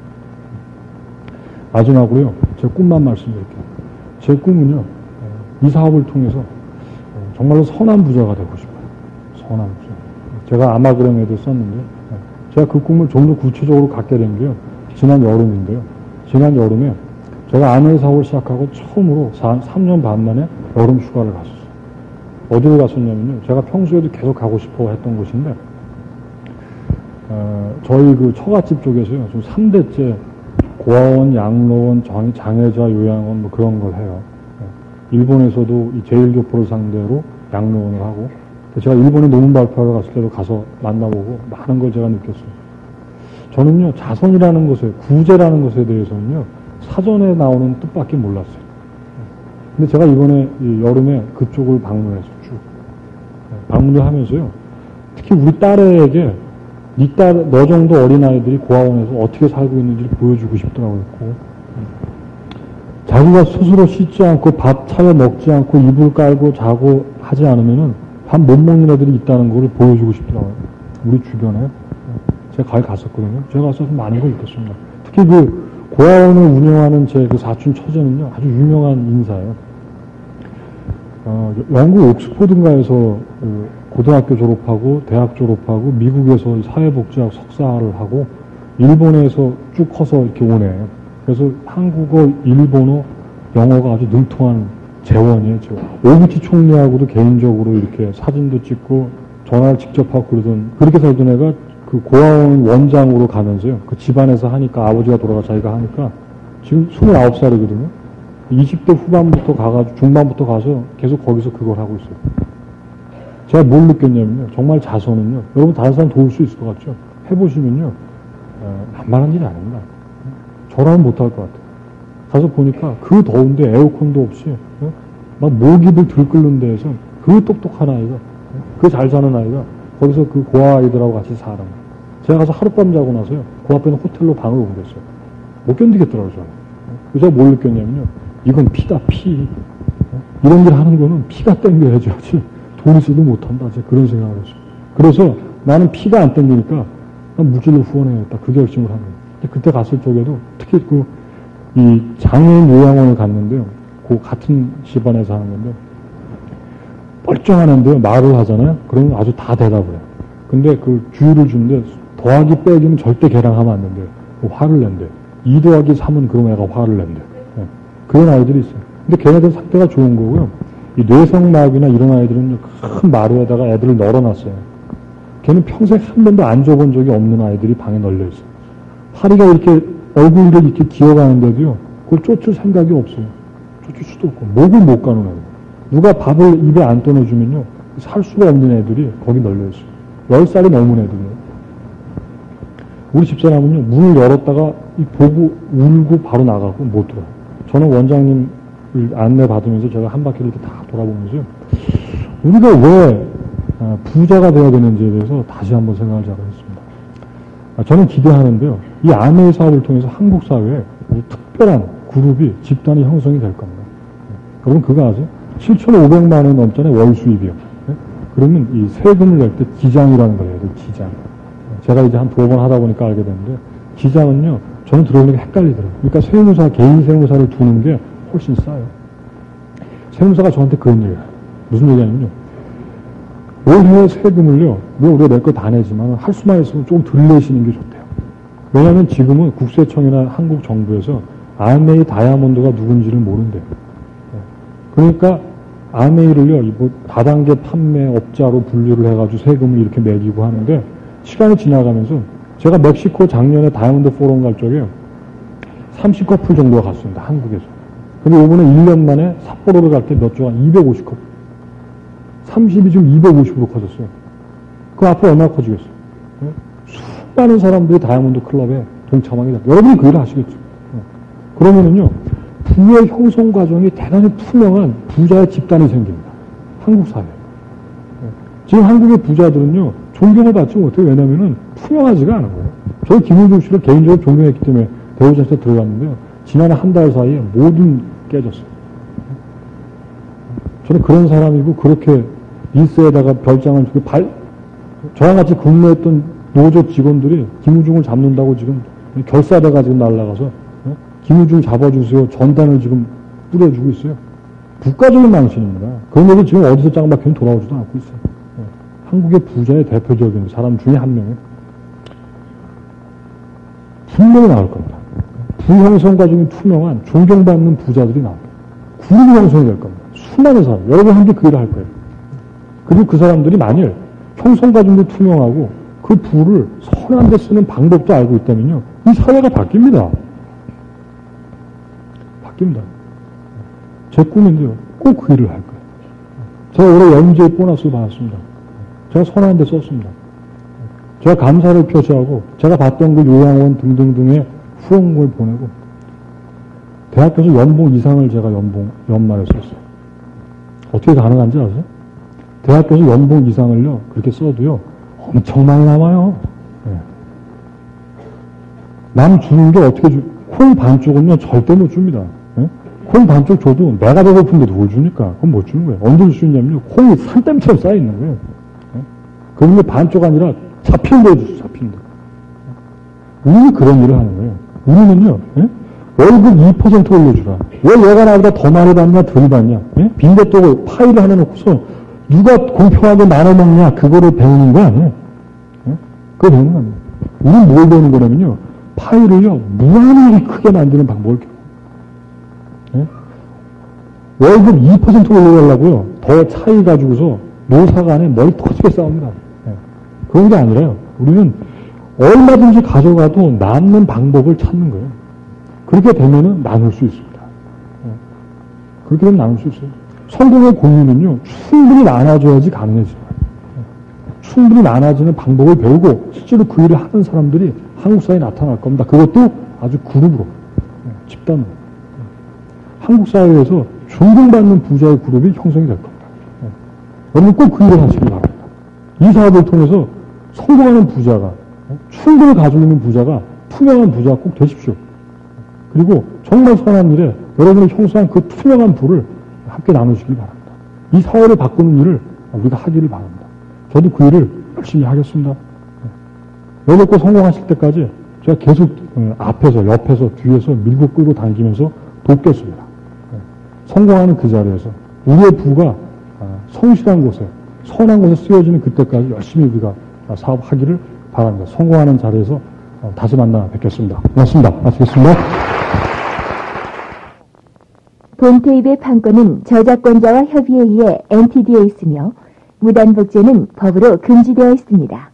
마지막으로요, 제 꿈만 말씀드릴게요. 제 꿈은요, 이 사업을 통해서 정말로 선한 부자가 되고 싶어요. 선한 부자. 제가 아마그램에도 썼는데, 제가 그 꿈을 좀 더 구체적으로 갖게 된 게요, 지난 여름인데요. 지난 여름에 제가 아메이 사업을 시작하고 처음으로 3년 반 만에 여름 휴가를 갔었어요. 어디를 갔었냐면요, 제가 평소에도 계속 가고 싶어 했던 곳인데, 저희 그 처갓집 쪽에서요, 좀 3대째 고아원, 양로원, 장애자 요양원 뭐 그런 걸 해요. 일본에서도 이 제1교포를 상대로 양로원을 하고, 제가 일본에 논문 발표하러 갔을 때도 가서 만나보고 많은 걸 제가 느꼈어요. 저는요, 자선이라는 것에, 구제라는 것에 대해서는요, 사전에 나오는 뜻밖에 몰랐어요. 근데 제가 이번에 여름에 그쪽을 방문해서 쭉 방문을 하면서요, 특히 우리 딸에게 너 정도 어린아이들이 고아원에서 어떻게 살고 있는지 보여주고 싶더라고요. 자기가 스스로 씻지 않고 밥 차려 먹지 않고 이불 깔고 자고 하지 않으면은 밥 못 먹는 애들이 있다는 걸 보여주고 싶더라고요. 우리 주변에. 제가 거기 갔었거든요. 제가 가서 많은 걸 느꼈습니다. 특히 그 고아원을 운영하는 제 그 사촌 처제는요, 아주 유명한 인사예요. 영국 옥스포드인가에서 고등학교 졸업하고 대학 졸업하고 미국에서 사회복지학 석사를 하고 일본에서 쭉 커서 이렇게 오네요. 그래서 한국어, 일본어, 영어가 아주 능통한 재원이에요. 오구치 총리하고도 개인적으로 이렇게 사진도 찍고 전화를 직접 하고 그렇게 살던 애가 그 고아원 원장으로 가면서요. 그 집안에서 하니까 아버지가 돌아가 자기가 하니까 지금 29살이거든요. 20대 후반부터 가가지고 중반부터 가서 계속 거기서 그걸 하고 있어요. 제가 뭘 느꼈냐면요. 정말 자선은요. 여러분 다른 사람 도울 수 있을 것 같죠? 해보시면요. 만만한 일이 아닙니다. 저라면 못할 것 같아요. 가서 보니까 그 더운데 에어컨도 없이 막 모기들 들끓는 데에서 그 똑똑한 아이가 그 잘 사는 아이가 거기서 그 고아 아이들하고 같이 살아. 제가 가서 하룻밤 자고 나서요. 그 앞에 있는 호텔로 방을 옮겼어요. 못 견디겠더라고요. 저는. 그래서 뭘 느꼈냐면요. 이건 피다, 피. 이런 일 하는 거는 피가 땡겨야지 하지. 돈 있어도 못한다. 제가 그런 생각을 했어요. 그래서 나는 피가 안 땡기니까 난 무질로 후원해야겠다. 그 결심을 한 거예요. 그때 갔을 적에도 특히 이 장애인 요양원을 갔는데요. 그 같은 집안에서 하는 건데 멀쩡한 애인데요. 말을 하잖아요. 그러면 아주 다 대답을 해요. 근데 그 주의를 주는데 더하기 빼기는 절대 걔랑하면 안 된대요. 화를 낸대. 2 더하기 3은 그럼 애가 화를 낸대. 네. 그런 아이들이 있어요. 근데 걔네들 상태가 좋은 거고요. 이 뇌성마비나 이런 아이들은 큰 마루에다가 애들을 널어놨어요. 걔는 평생 한 번도 안 줘본 적이 없는 아이들이 방에 널려 있어요. 파리가 이렇게 얼굴을 이렇게 기어가는데도요. 그걸 쫓을 생각이 없어요. 쫓을 수도 없고 목을 못 가는 애들. 누가 밥을 입에 안 떠넣어주면요. 살 수가 없는 애들이 거기 널려 있어요. 10살이 넘은 애들이에요. 우리 집사람은요. 문을 열었다가 보고 울고 바로 나가고 못 들어요. 저는 원장님 안내 받으면서 제가 한 바퀴를 이렇게 다 돌아보면서요. 우리가 왜 부자가 되어야 되는지에 대해서 다시 한번 생각을 잘했습니다. 저는 기대하는데요. 이 아메이 사업을 통해서 한국 사회에 특별한 그룹이, 집단이 형성이 될 겁니다. 여러분 그거 아세요? 7,500만 원 넘잖아요. 월 수입이요. 그러면 이 세금을 낼 때 기장이라는 걸 해야 돼요. 기장. 제가 이제 한 2번 하다 보니까 알게 됐는데 기장은요. 저는 들어오는 게 헷갈리더라고요. 그러니까 세무사, 개인 세무사를 두는 게 훨씬 싸요. 세무사가 저한테 그런 얘기를 해요. 무슨 얘기냐면요. 올해 세금을요. 우리가 낼 거 다 내지만 할 수만 있으면 좀 덜 내시는 게 좋대요. 왜냐하면 지금은 국세청이나 한국 정부에서 아메이 다이아몬드가 누군지를 모른대요. 그러니까 아메이를요. 다단계 판매업자로 분류를 해가지고 세금을 이렇게 매기고 하는데 시간이 지나가면서 제가 멕시코 작년에 다이아몬드 포럼 갈 적에 30커플 정도가 갔습니다. 한국에서. 근데 이번에 1년 만에 삿포로를 갈 때 몇 조가 250커플. 30이 지금 250으로 커졌어요. 그 앞으로 얼마나 커지겠어요? 수많은 사람들이 다이아몬드 클럽에 동참하게 됩니다. 여러분이 그 일을 하시겠죠. 그러면은요, 부의 형성 과정이 대단히 투명한 부자의 집단이 생깁니다. 한국 사회에. 지금 한국의 부자들은요, 존경을 받지 못해요. 왜냐면은 투명하지가 않은 거예요. 저희 김일중 씨를 개인적으로 존경했기 때문에 대우전시에 들어갔는데요. 지난 한 달 사이에 모든 깨졌어요. 저는 그런 사람이고 그렇게 일세에다가 별장을 주고 저랑 같이 근무했던 노조 직원들이 김우중을 잡는다고 지금 결사대가 지금 날아가서 기무줄 잡아주세요. 전단을 지금 뿌려주고 있어요. 국가적인 망신입니다. 그런 얘기 지금 어디서 짱박히면 돌아오지도 않고 있어요. 한국의 부자의 대표적인 사람 중에 한 명이 분명히 나올 겁니다. 부형성 과정이 투명한 존경받는 부자들이 나옵니다. 그룹이 형성이 될 겁니다. 수많은 사람, 여러분 함께 그 일을 할 거예요. 그리고 그 사람들이 만일 형성 과정도 투명하고 그 부를 선한 데 쓰는 방법도 알고 있다면요, 이 사회가 바뀝니다. 바뀝니다. 제 꿈인데요, 꼭 그 일을 할 거예요. 제가 올해 연재 보너스를 받았습니다. 제가 선한 데 썼습니다. 제가 감사를 표시하고 제가 봤던 그 요양원 등등등의 후원금을 보내고 대학교에서 연봉 이상을 제가 연말에 썼어요. 어떻게 가능한지 아세요? 대학교에서 연봉 이상을요, 그렇게 써도요, 엄청 많이 남아요. 네. 남 주는 게 어떻게 콩 반쪽은요, 절대 못 줍니다. 네? 콩 반쪽 줘도 내가 배고픈데 누굴 주니까? 그건 못 주는 거예요. 언제 줄 수 있냐면요, 콩이 산더미처럼 쌓여 있는 거예요. 네? 그런데 반쪽 아니라 잡히는 대로 주죠, 잡히는 대로. 우리는 그런 일을 하는 거예요. 우리는요, 네? 월급 2% 올려주라. 왜 얘가 나보다 더 많이 받냐, 덜 받냐? 네? 빈대떡을 파이를 하나 놓고서 누가 공평하게 나눠 먹냐, 그거를 배우는 거 아니에요. 네? 그거 배우는 거 아니에요. 우리는 뭘 배우는 거냐면요, 파이를요, 무한하게 크게 만드는 방법을 배워요. 네? 월급 2% 올려달라고요, 더 차이 가지고서 노사 간에 머리 터지게 싸웁니다. 네? 그런 게 아니라요, 우리는 얼마든지 가져가도 남는 방법을 찾는 거예요. 그렇게 되면은 나눌 수 있습니다. 그렇게 되면 나눌 수 있어요. 성공의 고민은요, 충분히 나눠줘야지 가능해져요. 충분히 나눠지는 방법을 배우고 실제로 그 일을 하는 사람들이 한국 사회에 나타날 겁니다. 그것도 아주 그룹으로, 집단으로. 한국 사회에서 존경받는 부자의 그룹이 형성이 될 겁니다. 여러분 꼭 그 일을 하시기 바랍니다. 이 사업을 통해서 성공하는 부자가, 충분히 가지고 있는 부자가, 투명한 부자가 꼭 되십시오. 그리고 정말 선한 일에 여러분이 형성한 그 투명한 부를 함께 나누시기 바랍니다. 이 사회를 바꾸는 일을 우리가 하기를 바랍니다. 저도 그 일을 열심히 하겠습니다. 여러분 꼭 성공하실 때까지 제가 계속 앞에서, 옆에서, 뒤에서 밀고 끌고 당기면서 돕겠습니다. 성공하는 그 자리에서 우리의 부가 성실한 곳에, 선한 곳에 쓰여지는 그때까지 열심히 우리가 사업하기를 바랍니다. 성공하는 자리에서 다시 만나 뵙겠습니다. 고맙습니다. 마치겠습니다. 본 테이프의 판권은 저작권자와 협의에 의해 NTD에 있으며 무단 복제는 법으로 금지되어 있습니다.